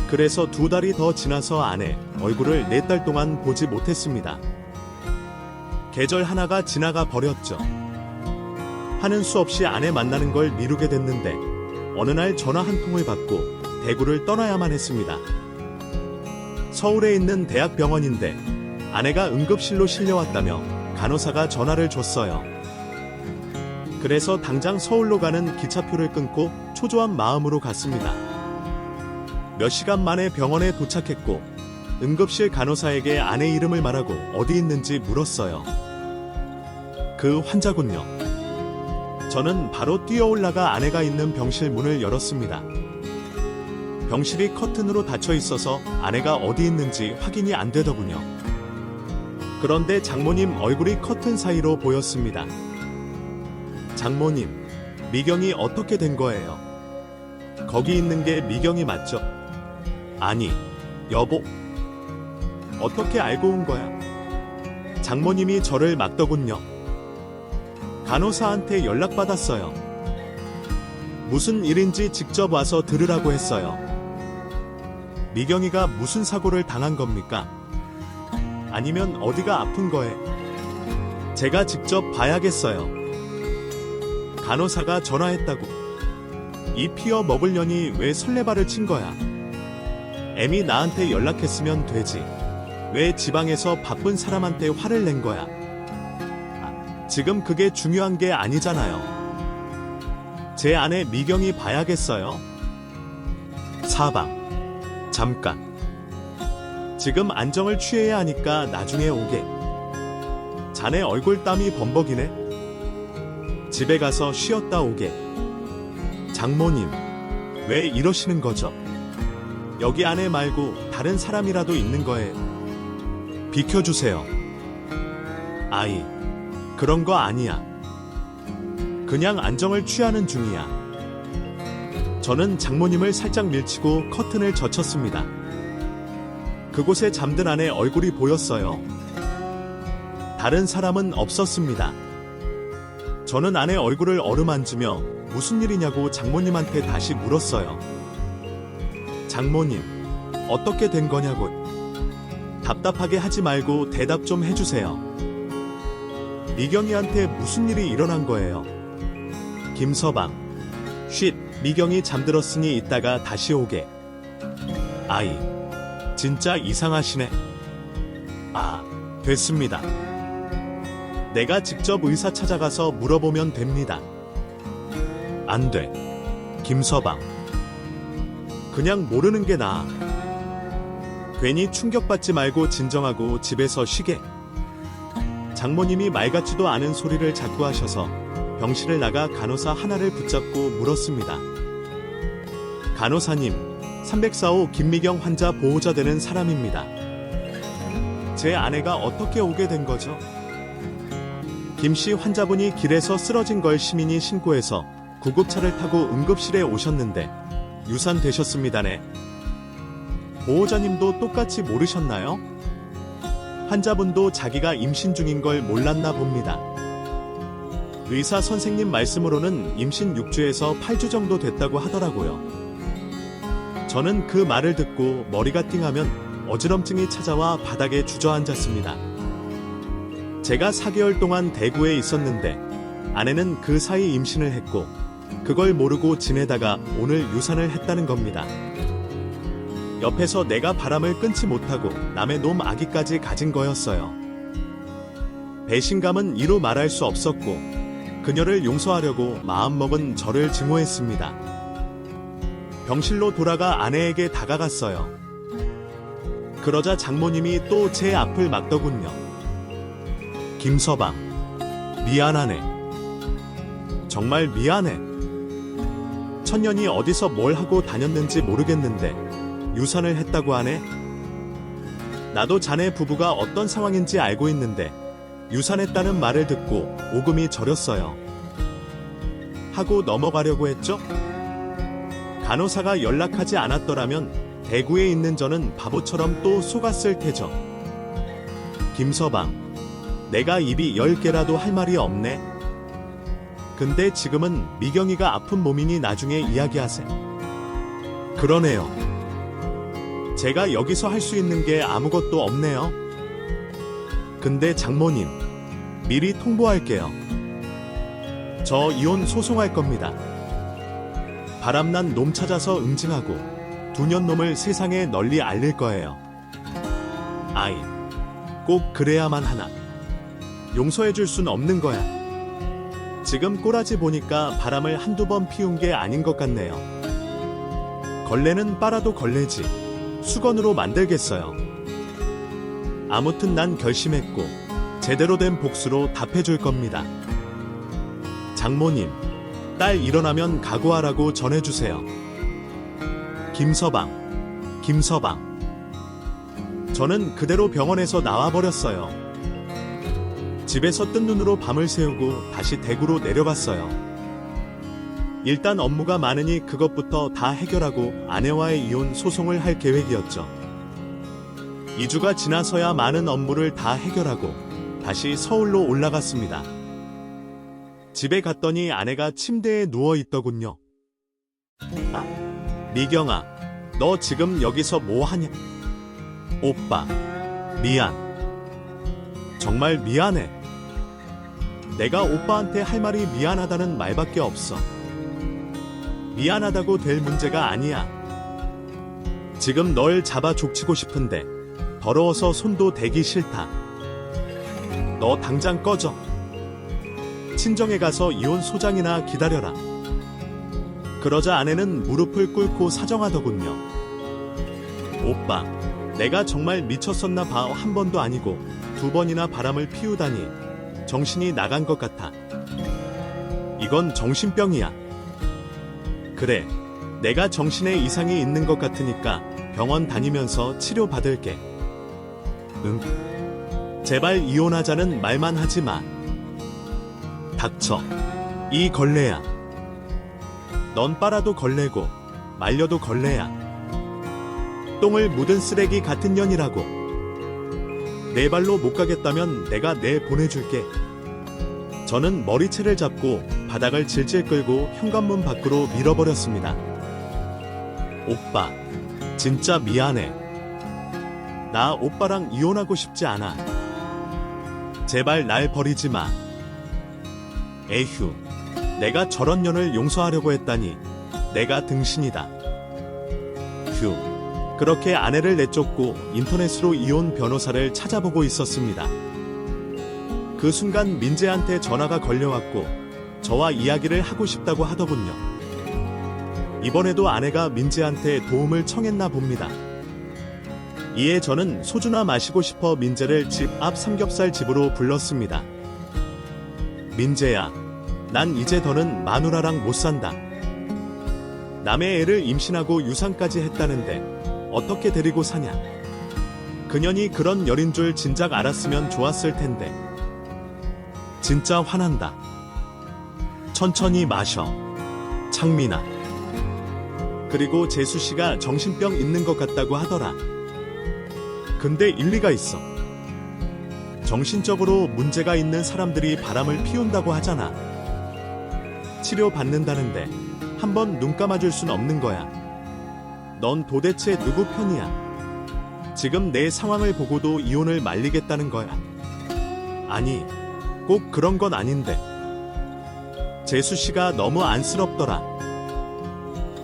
Speaker 1: 그래서 2달이 더 지나서 아내 얼굴을 4달 동안 보지 못했습니다. 계절 하나가 지나가 버렸죠. 하는 수 없이 아내 만나는 걸 미루게 됐는데 어느 날 전화 한 통을 받고 대구를 떠나야만 했습니다. 서울에 있는 대학병원인데 아내가 응급실로 실려왔다며 간호사가 전화를 줬어요. 그래서 당장 서울로 가는 기차표를 끊고 초조한 마음으로 갔습니다. 몇 시간 만에 병원에 도착했고 응급실 간호사에게 아내 이름을 말하고 어디 있는지 물었어요. 그 환자군요. 저는 바로 뛰어올라가 아내가 있는 병실 문을 열었습니다. 병실이 커튼으로 닫혀 있어서 아내가 어디 있는지 확인이 안 되더군요. 그런데 장모님 얼굴이 커튼 사이로 보였습니다. 장모님, 미경이 어떻게 된 거예요? 거기 있는 게 미경이 맞죠? 아니, 여보. 어떻게 알고 온 거야? 장모님이 저를 막더군요. 간호사한테 연락받았어요. 무슨 일인지 직접 와서 들으라고 했어요. 미경이가 무슨 사고를 당한 겁니까? 아니면 어디가 아픈 거에? 제가 직접 봐야겠어요. 간호사가 전화했다고. 이 피어 먹을 년이 왜 설레발을 친 거야? 애미 나한테 연락했으면 되지. 왜 지방에서 바쁜 사람한테 화를 낸 거야? 지금 그게 중요한 게 아니잖아요. 제 아내 미경이 봐야겠어요. 사방. 잠깐. 지금 안정을 취해야 하니까 나중에 오게. 자네 얼굴 땀이 범벅이네. 집에 가서 쉬었다 오게. 장모님, 왜 이러시는 거죠? 여기 아내 말고 다른 사람이라도 있는 거예요. 비켜주세요. 아이, 그런 거 아니야. 그냥 안정을 취하는 중이야. 저는 장모님을 살짝 밀치고 커튼을 젖혔습니다. 그곳에 잠든 아내 얼굴이 보였어요. 다른 사람은 없었습니다. 저는 아내 얼굴을 어루만지며 무슨 일이냐고 장모님한테 다시 물었어요. 장모님, 어떻게 된 거냐고. 답답하게 하지 말고 대답 좀 해주세요. 미경이한테 무슨 일이 일어난 거예요? 김서방, 쉿, 미경이 잠들었으니 이따가 다시 오게. 아이, 진짜 이상하시네. 아, 됐습니다. 내가 직접 의사 찾아가서 물어보면 됩니다. 안 돼. 김서방. 그냥 모르는 게 나아. 괜히 충격받지 말고 진정하고 집에서 쉬게. 장모님이 말 같지도 않은 소리를 자꾸 하셔서 병실을 나가 간호사 하나를 붙잡고 물었습니다. 간호사님, 304호 김미경 환자 보호자 되는 사람입니다. 제 아내가 어떻게 오게 된 거죠? 김씨 환자분이 길에서 쓰러진 걸 시민이 신고해서 구급차를 타고 응급실에 오셨는데 유산되셨습니다네. 보호자님도 똑같이 모르셨나요? 환자분도 자기가 임신 중인 걸 몰랐나 봅니다. 의사 선생님 말씀으로는 임신 6주에서 8주 정도 됐다고 하더라고요. 저는 그 말을 듣고 머리가 띵하면 어지럼증이 찾아와 바닥에 주저앉았습니다. 제가 4개월 동안 대구에 있었는데 아내는 그 사이 임신을 했고 그걸 모르고 지내다가 오늘 유산을 했다는 겁니다. 옆에서 내가 바람을 끊지 못하고 남의 놈 아기까지 가진 거였어요. 배신감은 이루 말할 수 없었고 그녀를 용서하려고 마음먹은 저를 증오했습니다. 병실로 돌아가 아내에게 다가갔어요. 그러자 장모님이 또 제 앞을 막더군요. 김서방, 미안하네. 정말 미안해. 천년이 어디서 뭘 하고 다녔는지 모르겠는데 유산을 했다고 하네. 나도 자네 부부가 어떤 상황인지 알고 있는데 유산했다는 말을 듣고 오금이 저렸어요. 하고 넘어가려고 했죠? 간호사가 연락하지 않았더라면 대구에 있는 저는 바보처럼 또 속았을 테죠. 김서방, 내가 입이 10개라도 할 말이 없네. 근데 지금은 미경이가 아픈 몸이니 나중에 이야기하세. 그러네요. 제가 여기서 할 수 있는 게 아무것도 없네요. 근데 장모님, 미리 통보할게요. 저 이혼 소송할 겁니다. 바람난 놈 찾아서 응징하고 2년 놈을 세상에 널리 알릴 거예요. 아이, 꼭 그래야만 하나. 용서해줄 순 없는 거야. 지금 꼬라지 보니까 바람을 한두 번 피운 게 아닌 것 같네요. 걸레는 빨아도 걸레지. 수건으로 만들겠어요. 아무튼 난 결심했고 제대로 된 복수로 답해줄 겁니다. 장모님, 딸 일어나면 각오하라고 전해주세요. 김서방. 저는 그대로 병원에서 나와버렸어요. 집에서 뜬 눈으로 밤을 새우고 다시 대구로 내려갔어요. 일단 업무가 많으니 그것부터 다 해결하고 아내와의 이혼 소송을 할 계획이었죠. 2주가 지나서야 많은 업무를 다 해결하고 다시 서울로 올라갔습니다. 집에 갔더니 아내가 침대에 누워 있더군요. 미경아, 너 지금 여기서 뭐 하냐? 오빠, 미안. 정말 미안해. 내가 오빠한테 할 말이 미안하다는 말밖에 없어. 미안하다고 될 문제가 아니야. 지금 널 잡아 족치고 싶은데 더러워서 손도 대기 싫다. 너 당장 꺼져. 친정에 가서 이혼 소장이나 기다려라. 그러자 아내는 무릎을 꿇고 사정하더군요. 오빠, 내가 정말 미쳤었나 봐. 한 번도 아니고 2번이나 바람을 피우다니 정신이 나간 것 같아. 이건 정신병이야. 그래, 내가 정신에 이상이 있는 것 같으니까 병원 다니면서 치료받을게. 응. 제발 이혼하자는 말만 하지 마. 닥쳐. 이 걸레야. 넌 빨아도 걸레고 말려도 걸레야. 똥을 묻은 쓰레기 같은 년이라고. 내 발로 못 가겠다면 내가 내 보내줄게. 저는 머리채를 잡고 바닥을 질질 끌고 현관문 밖으로 밀어버렸습니다. 오빠, 진짜 미안해. 나 오빠랑 이혼하고 싶지 않아. 제발 날 버리지 마. 에휴, 내가 저런 년을 용서하려고 했다니 내가 등신이다. 휴, 그렇게 아내를 내쫓고 인터넷으로 이혼 변호사를 찾아보고 있었습니다. 그 순간 민재한테 전화가 걸려왔고 저와 이야기를 하고 싶다고 하더군요. 이번에도 아내가 민재한테 도움을 청했나 봅니다. 이에 저는 소주나 마시고 싶어 민재를 집 앞 삼겹살 집으로 불렀습니다. 민재야, 난 이제 더는 마누라랑 못 산다. 남의 애를 임신하고 유산까지 했다는데 어떻게 데리고 사냐. 그년이 그런 년인 줄 진작 알았으면 좋았을 텐데. 진짜 화난다. 천천히 마셔, 창민아. 그리고 재수씨가 정신병 있는 것 같다고 하더라. 근데 일리가 있어. 정신적으로 문제가 있는 사람들이 바람을 피운다고 하잖아. 치료받는다는데 한번 눈 감아줄 순 없는 거야. 넌 도대체 누구 편이야? 지금 내 상황을 보고도 이혼을 말리겠다는 거야? 아니, 꼭 그런 건 아닌데. 재수씨가 너무 안쓰럽더라.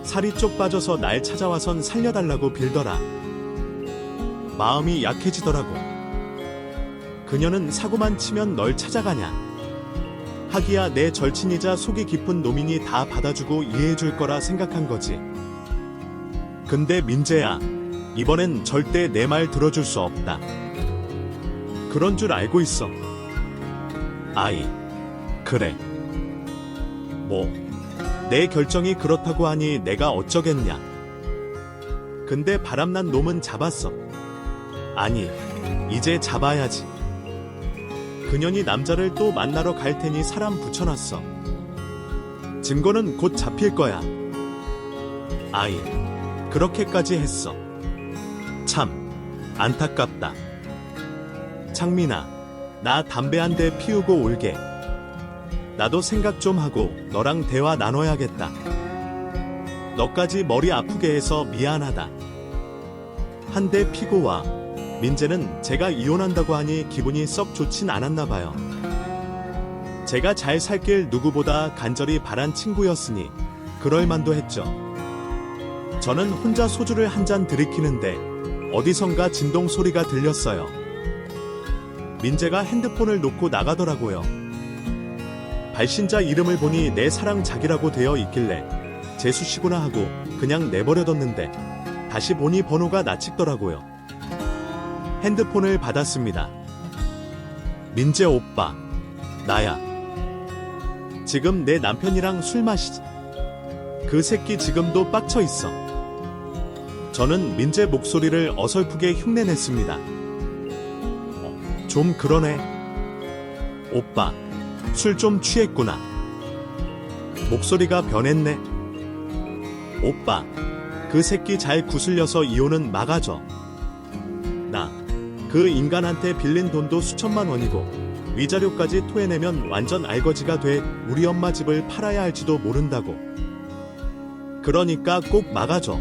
Speaker 1: 살이 쪽 빠져서 날 찾아와선 살려달라고 빌더라. 마음이 약해지더라고. 그녀는 사고만 치면 널 찾아가냐. 하기야 내 절친이자 속이 깊은 노민이 다 받아주고 이해해줄 거라 생각한 거지. 근데 민재야, 이번엔 절대 내 말 들어줄 수 없다. 그런 줄 알고 있어. 아이, 그래. 뭐, 내 결정이 그렇다고 하니 내가 어쩌겠냐. 근데 바람난 놈은 잡았어. 아니, 이제 잡아야지. 그년이 남자를 또 만나러 갈 테니 사람 붙여놨어. 증거는 곧 잡힐 거야. 아이, 그렇게까지 했어. 참, 안타깝다. 창민아, 나 담배 한 대 피우고 올게. 나도 생각 좀 하고 너랑 대화 나눠야겠다. 너까지 머리 아프게 해서 미안하다. 한 대 피고 와. 민재는 제가 이혼한다고 하니 기분이 썩 좋진 않았나 봐요. 제가 잘 살길 누구보다 간절히 바란 친구였으니 그럴만도 했죠. 저는 혼자 소주를 한 잔 들이키는데 어디선가 진동 소리가 들렸어요. 민재가 핸드폰을 놓고 나가더라고요. 발신자 이름을 보니 내 사랑 자기라고 되어 있길래 재수씨구나 하고 그냥 내버려뒀는데 다시 보니 번호가 낯익더라고요. 핸드폰을 받았습니다. 민재 오빠, 나야. 지금 내 남편이랑 술 마시지. 그 새끼 지금도 빡쳐 있어. 저는 민재 목소리를 어설프게 흉내냈습니다. 좀 그러네. 오빠, 술 좀 취했구나. 목소리가 변했네. 오빠, 그 새끼 잘 구슬려서 이혼은 막아줘. 나, 그 인간한테 빌린 돈도 수천만 원이고 위자료까지 토해내면 완전 알거지가 돼 우리 엄마 집을 팔아야 할지도 모른다고. 그러니까 꼭 막아줘.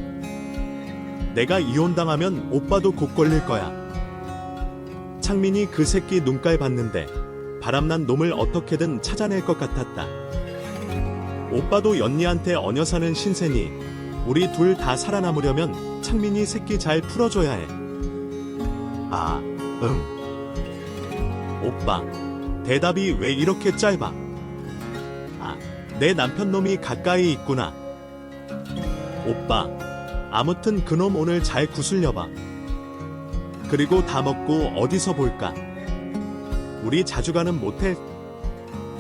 Speaker 1: 내가 이혼당하면 오빠도 곧 걸릴 거야. 창민이 그 새끼 눈깔 봤는데 바람난 놈을 어떻게든 찾아낼 것 같았다. 오빠도 연니한테 언여 사는 신세니 우리 둘 다 살아남으려면 창민이 새끼 잘 풀어줘야 해. 아, 응. 오빠, 대답이 왜 이렇게 짧아? 아, 내 남편 놈이 가까이 있구나. 오빠, 아무튼 그놈 오늘 잘 구슬려봐. 그리고 다 먹고 어디서 볼까? 우리 자주 가는 모텔?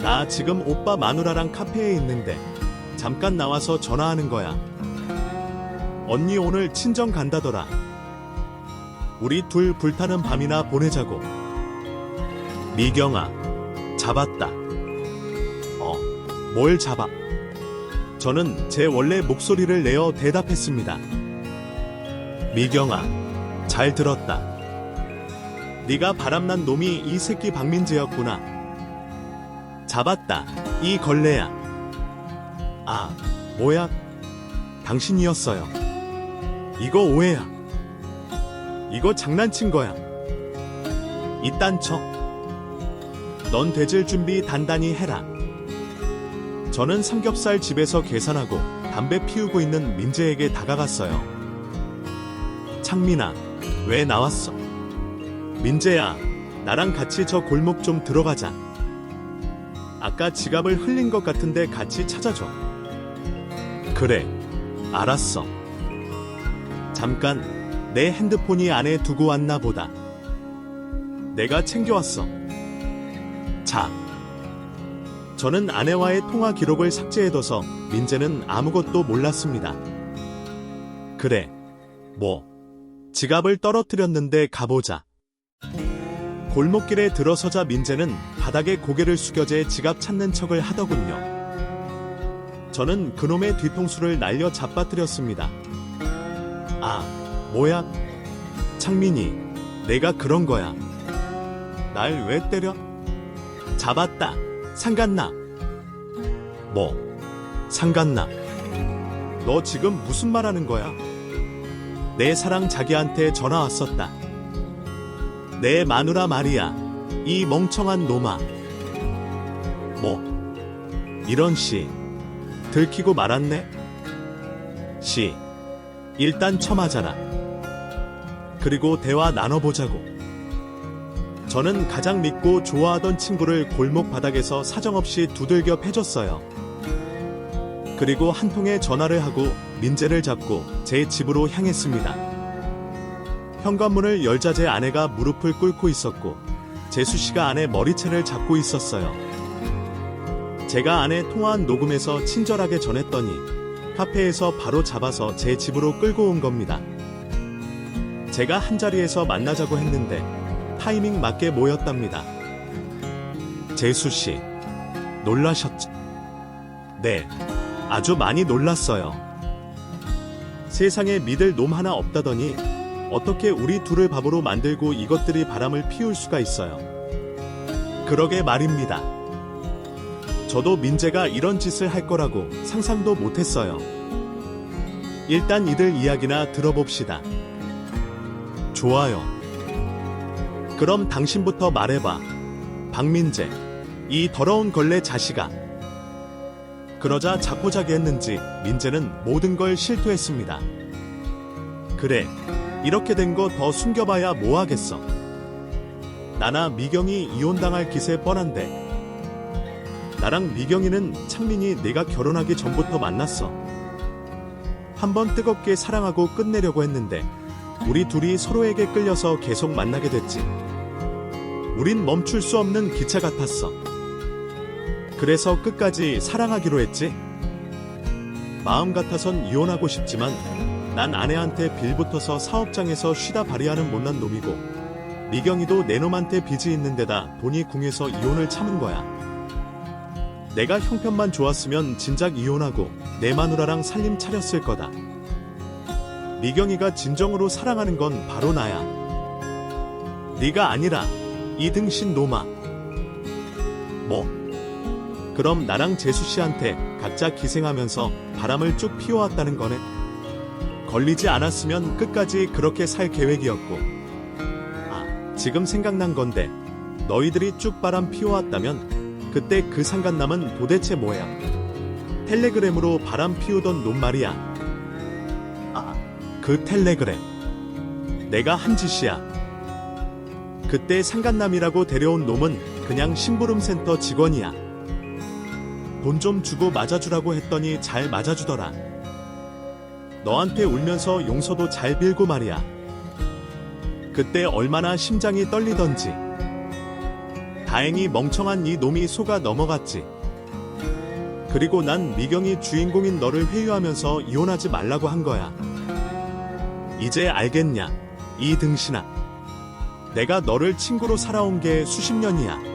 Speaker 1: 나 지금 오빠 마누라랑 카페에 있는데 잠깐 나와서 전화하는 거야. 언니 오늘 친정 간다더라. 우리 둘 불타는 밤이나 보내자고. 미경아, 잡았다. 뭘 잡아? 저는 제 원래 목소리를 내어 대답했습니다. 미경아, 잘 들었다. 네가 바람난 놈이 이 새끼 박민재였구나. 잡았다. 이 걸레야. 아, 뭐야? 당신이었어요. 이거 오해야. 이거 장난친 거야. 이딴 척. 넌 되질 준비 단단히 해라. 저는 삼겹살 집에서 계산하고 담배 피우고 있는 민재에게 다가갔어요. 창민아, 왜 나왔어? 민재야, 나랑 같이 저 골목 좀 들어가자. 아까 지갑을 흘린 것 같은데 같이 찾아줘. 그래, 알았어. 잠깐, 내 핸드폰이 안에 두고 왔나 보다. 내가 챙겨왔어. 자. 저는 아내와의 통화 기록을 삭제해둬서 민재는 아무것도 몰랐습니다. 그래, 뭐, 지갑을 떨어뜨렸는데 가보자. 골목길에 들어서자 민재는 바닥에 고개를 숙여 제 지갑 찾는 척을 하더군요. 저는 그놈의 뒤통수를 날려 잡아뜨렸습니다. 아, 뭐야? 창민이, 내가 그런 거야. 날 왜 때려? 잡았다. 상갓나. 뭐? 상갓나. 너 지금 무슨 말 하는 거야? 내 사랑 자기한테 전화 왔었다. 내 마누라 말이야. 이 멍청한 놈아. 뭐? 이런 씨. 들키고 말았네? 씨. 일단 처맞아라. 그리고 대화 나눠보자고. 저는 가장 믿고 좋아하던 친구를 골목 바닥에서 사정없이 두들겨 패줬어요. 그리고 한 통의 전화를 하고 민재를 잡고 제 집으로 향했습니다. 현관문을 열자 제 아내가 무릎을 꿇고 있었고 재수 씨가 아내 머리채를 잡고 있었어요. 제가 아내 통화한 녹음에서 친절하게 전했더니 카페에서 바로 잡아서 제 집으로 끌고 온 겁니다. 제가 한자리에서 만나자고 했는데 타이밍 맞게 모였답니다. 재수 씨, 놀라셨죠? 네, 아주 많이 놀랐어요. 세상에 믿을 놈 하나 없다더니 어떻게 우리 둘을 바보로 만들고 이것들이 바람을 피울 수가 있어요. 그러게 말입니다. 저도 민재가 이런 짓을 할 거라고 상상도 못했어요. 일단 이들 이야기나 들어봅시다. 좋아요. 그럼 당신부터 말해봐. 박민재, 이 더러운 걸레 자식아. 그러자 자포자기했는지 민재는 모든 걸 실토했습니다. 그래, 이렇게 된 거 더 숨겨봐야 뭐하겠어. 나나 미경이 이혼당할 기세 뻔한데. 나랑 미경이는 창민이 내가 결혼하기 전부터 만났어. 한번 뜨겁게 사랑하고 끝내려고 했는데 우리 둘이 서로에게 끌려서 계속 만나게 됐지. 우린 멈출 수 없는 기차 같았어. 그래서 끝까지 사랑하기로 했지? 마음 같아선 이혼하고 싶지만 난 아내한테 빌붙어서 사업장에서 쉬다 발휘하는 못난 놈이고 미경이도 내 놈한테 빚이 있는 데다 돈이 궁해서 이혼을 참은 거야. 내가 형편만 좋았으면 진작 이혼하고 내 마누라랑 살림 차렸을 거다. 미경이가 진정으로 사랑하는 건 바로 나야. 네가 아니라 이 등신 놈아. 뭐? 그럼 나랑 재수씨한테 각자 기생하면서 바람을 쭉 피워왔다는 거네? 걸리지 않았으면 끝까지 그렇게 살 계획이었고. 아, 지금 생각난 건데 너희들이 쭉 바람 피워왔다면 그때 그 상간남은 도대체 뭐야? 텔레그램으로 바람 피우던 놈 말이야. 아, 그 텔레그램. 내가 한 짓이야. 그때 상간남이라고 데려온 놈은 그냥 심부름센터 직원이야. 돈 좀 주고 맞아주라고 했더니 잘 맞아주더라. 너한테 울면서 용서도 잘 빌고 말이야. 그때 얼마나 심장이 떨리던지. 다행히 멍청한 이 놈이 속아 넘어갔지. 그리고 난 미경이 주인공인 너를 회유하면서 이혼하지 말라고 한 거야. 이제 알겠냐, 이 등신아. 내가 너를 친구로 살아온 게 수십 년이야.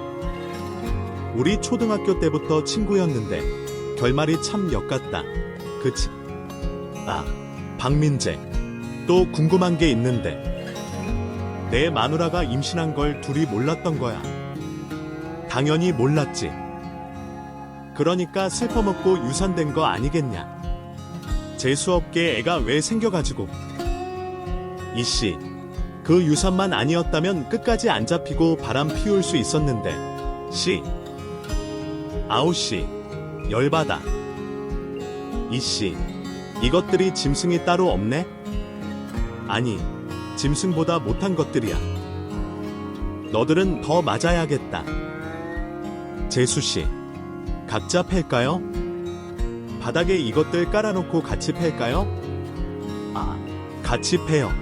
Speaker 1: 우리 초등학교 때부터 친구였는데 결말이 참 역같다. 그치? 아, 박민재. 또 궁금한 게 있는데 내 마누라가 임신한 걸 둘이 몰랐던 거야. 당연히 몰랐지. 그러니까 슬퍼먹고 유산된 거 아니겠냐. 재수없게 애가 왜 생겨가지고. 이씨, 그 유산만 아니었다면 끝까지 안 잡히고 바람 피울 수 있었는데. 씨. 아우씨, 열받아. 이씨, 이것들이 짐승이 따로 없네? 아니, 짐승보다 못한 것들이야. 너들은 더 맞아야겠다. 재수씨, 각자 팰까요? 바닥에 이것들 깔아놓고 같이 팰까요? 아, 같이 패요.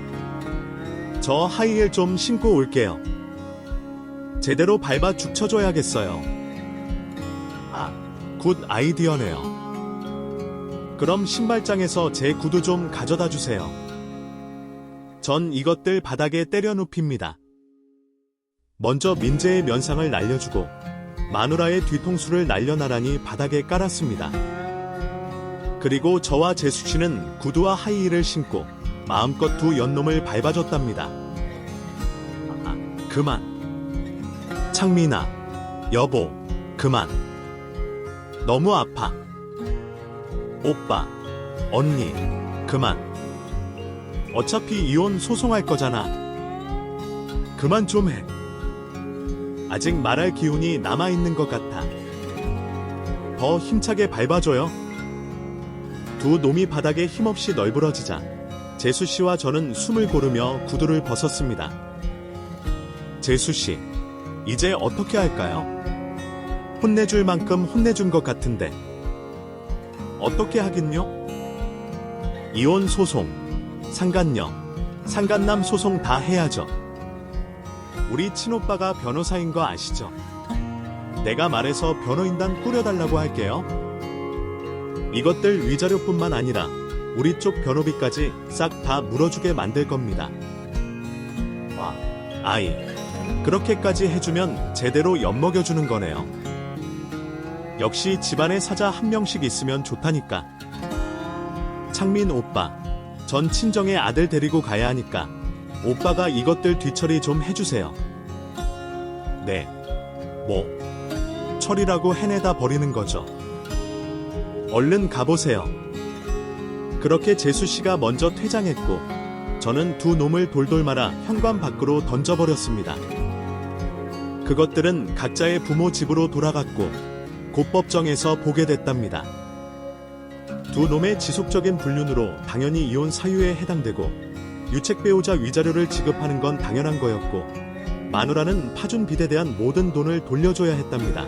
Speaker 1: 저 하이힐 좀 신고 올게요. 제대로 밟아 죽 쳐줘야겠어요. 아, 굿 아이디어네요. 그럼 신발장에서 제 구두 좀 가져다 주세요. 전 이것들 바닥에 때려 눕힙니다. 먼저 민재의 면상을 날려주고 마누라의 뒤통수를 날려나란히 바닥에 깔았습니다. 그리고 저와 재수씨는 구두와 하이힐을 신고 마음껏 두 연놈을 밟아줬답니다. 아, 그만. 창민아, 여보, 그만. 너무 아파. 오빠, 언니, 그만. 어차피 이혼 소송할 거잖아. 그만 좀 해. 아직 말할 기운이 남아있는 것 같아. 더 힘차게 밟아줘요. 두 놈이 바닥에 힘없이 널브러지자 재수씨와 저는 숨을 고르며 구두를 벗었습니다. 재수씨, 이제 어떻게 할까요? 혼내줄 만큼 혼내준 것 같은데. 어떻게 하긴요? 이혼 소송, 상간녀, 상간남 소송 다 해야죠. 우리 친오빠가 변호사인 거 아시죠? 내가 말해서 변호인단 꾸려달라고 할게요. 이것들 위자료뿐만 아니라 우리 쪽 변호비까지 싹 다 물어주게 만들 겁니다. 와, 아이, 그렇게까지 해주면 제대로 엿먹여주는 거네요. 역시 집안에 사자 한 명씩 있으면 좋다니까. 창민 오빠, 전 친정에 아들 데리고 가야 하니까 오빠가 이것들 뒤처리 좀 해주세요. 네, 뭐 처리라고 해내다 버리는 거죠. 얼른 가보세요. 그렇게 재수씨가 먼저 퇴장했고 저는 두 놈을 돌돌 말아 현관 밖으로 던져버렸습니다. 그것들은 각자의 부모 집으로 돌아갔고 곧 법정에서 보게 됐답니다. 두 놈의 지속적인 불륜으로 당연히 이혼 사유에 해당되고 유책 배우자 위자료를 지급하는 건 당연한 거였고 마누라는 파준 빚에 대한 모든 돈을 돌려줘야 했답니다.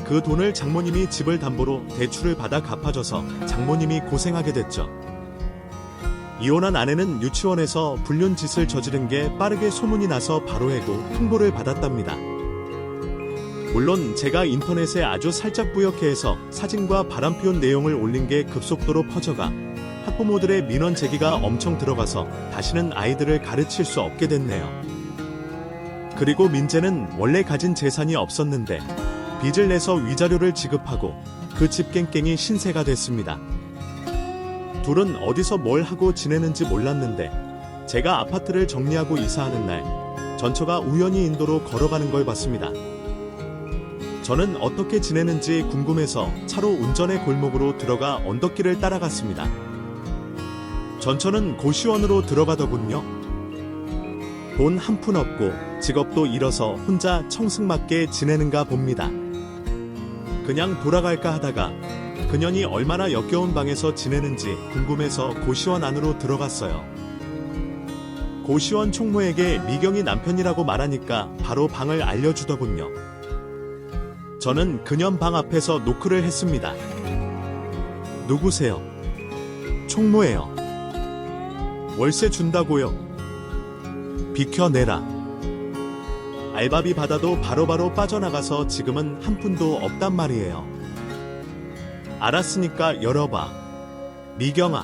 Speaker 1: 그 돈을 장모님이 집을 담보로 대출을 받아 갚아줘서 장모님이 고생하게 됐죠. 이혼한 아내는 유치원에서 불륜 짓을 저지른 게 빠르게 소문이 나서 바로 해고 통보를 받았답니다. 물론 제가 인터넷에 아주 살짝 뿌옇게 해서 사진과 바람피운 내용을 올린 게 급속도로 퍼져가 학부모들의 민원 제기가 엄청 들어가서 다시는 아이들을 가르칠 수 없게 됐네요. 그리고 민재는 원래 가진 재산이 없었는데 빚을 내서 위자료를 지급하고 그 집 깽깽이 신세가 됐습니다. 둘은 어디서 뭘 하고 지내는지 몰랐는데 제가 아파트를 정리하고 이사하는 날 전처가 우연히 인도로 걸어가는 걸 봤습니다. 저는 어떻게 지내는지 궁금해서 차로 운전해 골목으로 들어가 언덕길을 따라갔습니다. 전처는 고시원으로 들어가더군요. 돈 한 푼 없고 직업도 잃어서 혼자 청승맞게 지내는가 봅니다. 그냥 돌아갈까 하다가 그년이 얼마나 역겨운 방에서 지내는지 궁금해서 고시원 안으로 들어갔어요. 고시원 총무에게 미경이 남편이라고 말하니까 바로 방을 알려주더군요. 저는 그년 방 앞에서 노크를 했습니다. 누구세요? 총무예요. 월세 준다고요. 비켜내라. 알바비 받아도 바로바로 빠져나가서 지금은 한 푼도 없단 말이에요. 알았으니까 열어봐. 미경아.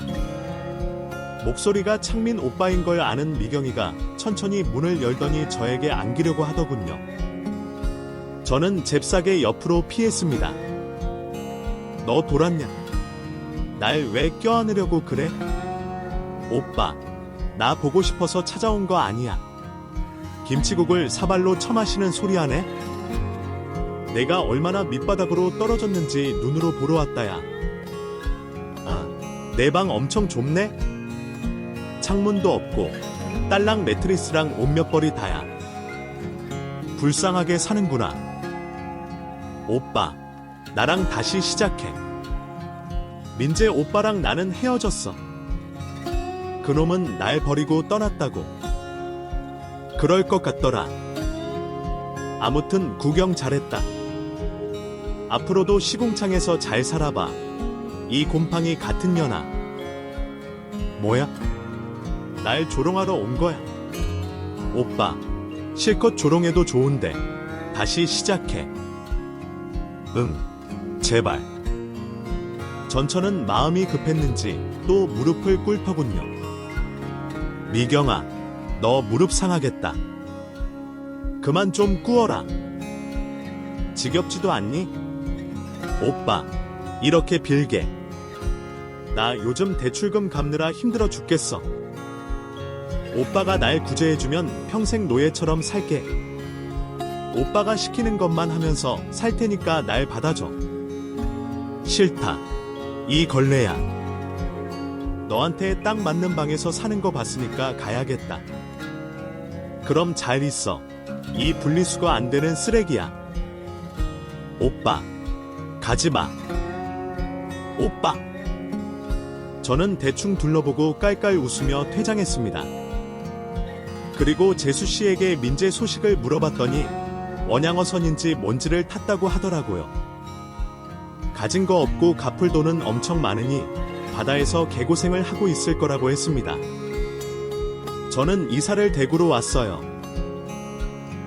Speaker 1: 목소리가 창민 오빠인 걸 아는 미경이가 천천히 문을 열더니 저에게 안기려고 하더군요. 저는 잽싸게 옆으로 피했습니다. 너 돌았냐? 날 왜 껴안으려고 그래? 오빠, 나 보고 싶어서 찾아온 거 아니야. 김치국을 사발로 처마시는 소리 하네? 내가 얼마나 밑바닥으로 떨어졌는지 눈으로 보러 왔다야. 아, 내 방 엄청 좁네? 창문도 없고 딸랑 매트리스랑 옷 몇 벌이 다야. 불쌍하게 사는구나. 오빠, 나랑 다시 시작해. 민재 오빠랑 나는 헤어졌어. 그놈은 날 버리고 떠났다고. 그럴 것 같더라. 아무튼 구경 잘했다. 앞으로도 시궁창에서 잘 살아봐. 이 곰팡이 같은 년아. 뭐야? 날 조롱하러 온 거야. 오빠, 실컷 조롱해도 좋은데 다시 시작해. 응, 제발. 전처는 마음이 급했는지 또 무릎을 꿇더군요. 미경아, 너 무릎 상하겠다. 그만 좀 꾸어라. 지겹지도 않니? 오빠, 이렇게 빌게. 나 요즘 대출금 갚느라 힘들어 죽겠어. 오빠가 날 구제해주면 평생 노예처럼 살게. 오빠가 시키는 것만 하면서 살 테니까 날 받아줘. 싫다. 이 걸레야. 너한테 딱 맞는 방에서 사는 거 봤으니까 가야겠다. 그럼 잘 있어. 이 분리수거 안 되는 쓰레기야. 오빠, 가지마. 오빠. 저는 대충 둘러보고 깔깔 웃으며 퇴장했습니다. 그리고 재수 씨에게 민재 소식을 물어봤더니 원양어선인지 뭔지를 탔다고 하더라고요. 가진 거 없고 갚을 돈은 엄청 많으니 바다에서 개고생을 하고 있을 거라고 했습니다. 저는 이사를 대구로 왔어요.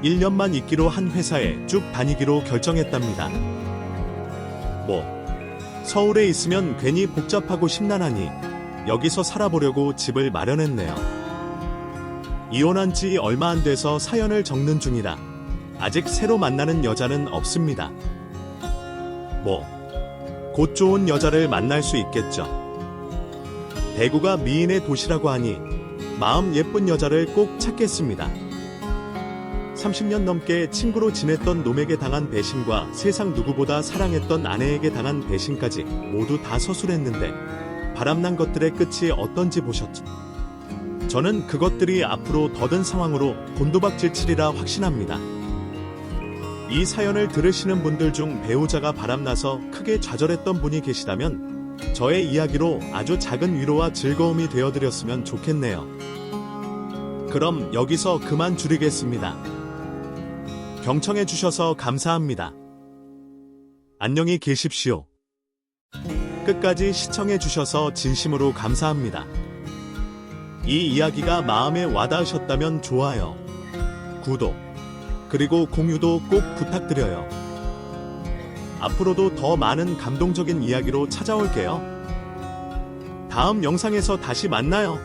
Speaker 1: 1년만 있기로 한 회사에 쭉 다니기로 결정했답니다. 서울에 있으면 괜히 복잡하고 심란하니 여기서 살아보려고 집을 마련했네요. 이혼한 지 얼마 안 돼서 사연을 적는 중이라 아직 새로 만나는 여자는 없습니다. 곧 좋은 여자를 만날 수 있겠죠. 대구가 미인의 도시라고 하니 마음 예쁜 여자를 꼭 찾겠습니다. 30년 넘게 친구로 지냈던 놈에게 당한 배신과 세상 누구보다 사랑했던 아내에게 당한 배신까지 모두 다 서술했는데 바람난 것들의 끝이 어떤지 보셨죠? 저는 그것들이 앞으로 더든 상황으로 곤두박질치리라 확신합니다. 이 사연을 들으시는 분들 중 배우자가 바람나서 크게 좌절했던 분이 계시다면 저의 이야기로 아주 작은 위로와 즐거움이 되어드렸으면 좋겠네요. 그럼 여기서 그만 줄이겠습니다. 경청해주셔서 감사합니다. 안녕히 계십시오. 끝까지 시청해주셔서 진심으로 감사합니다. 이 이야기가 마음에 와닿으셨다면 좋아요, 구독, 그리고 공유도 꼭 부탁드려요. 앞으로도 더 많은 감동적인 이야기로 찾아올게요. 다음 영상에서 다시 만나요.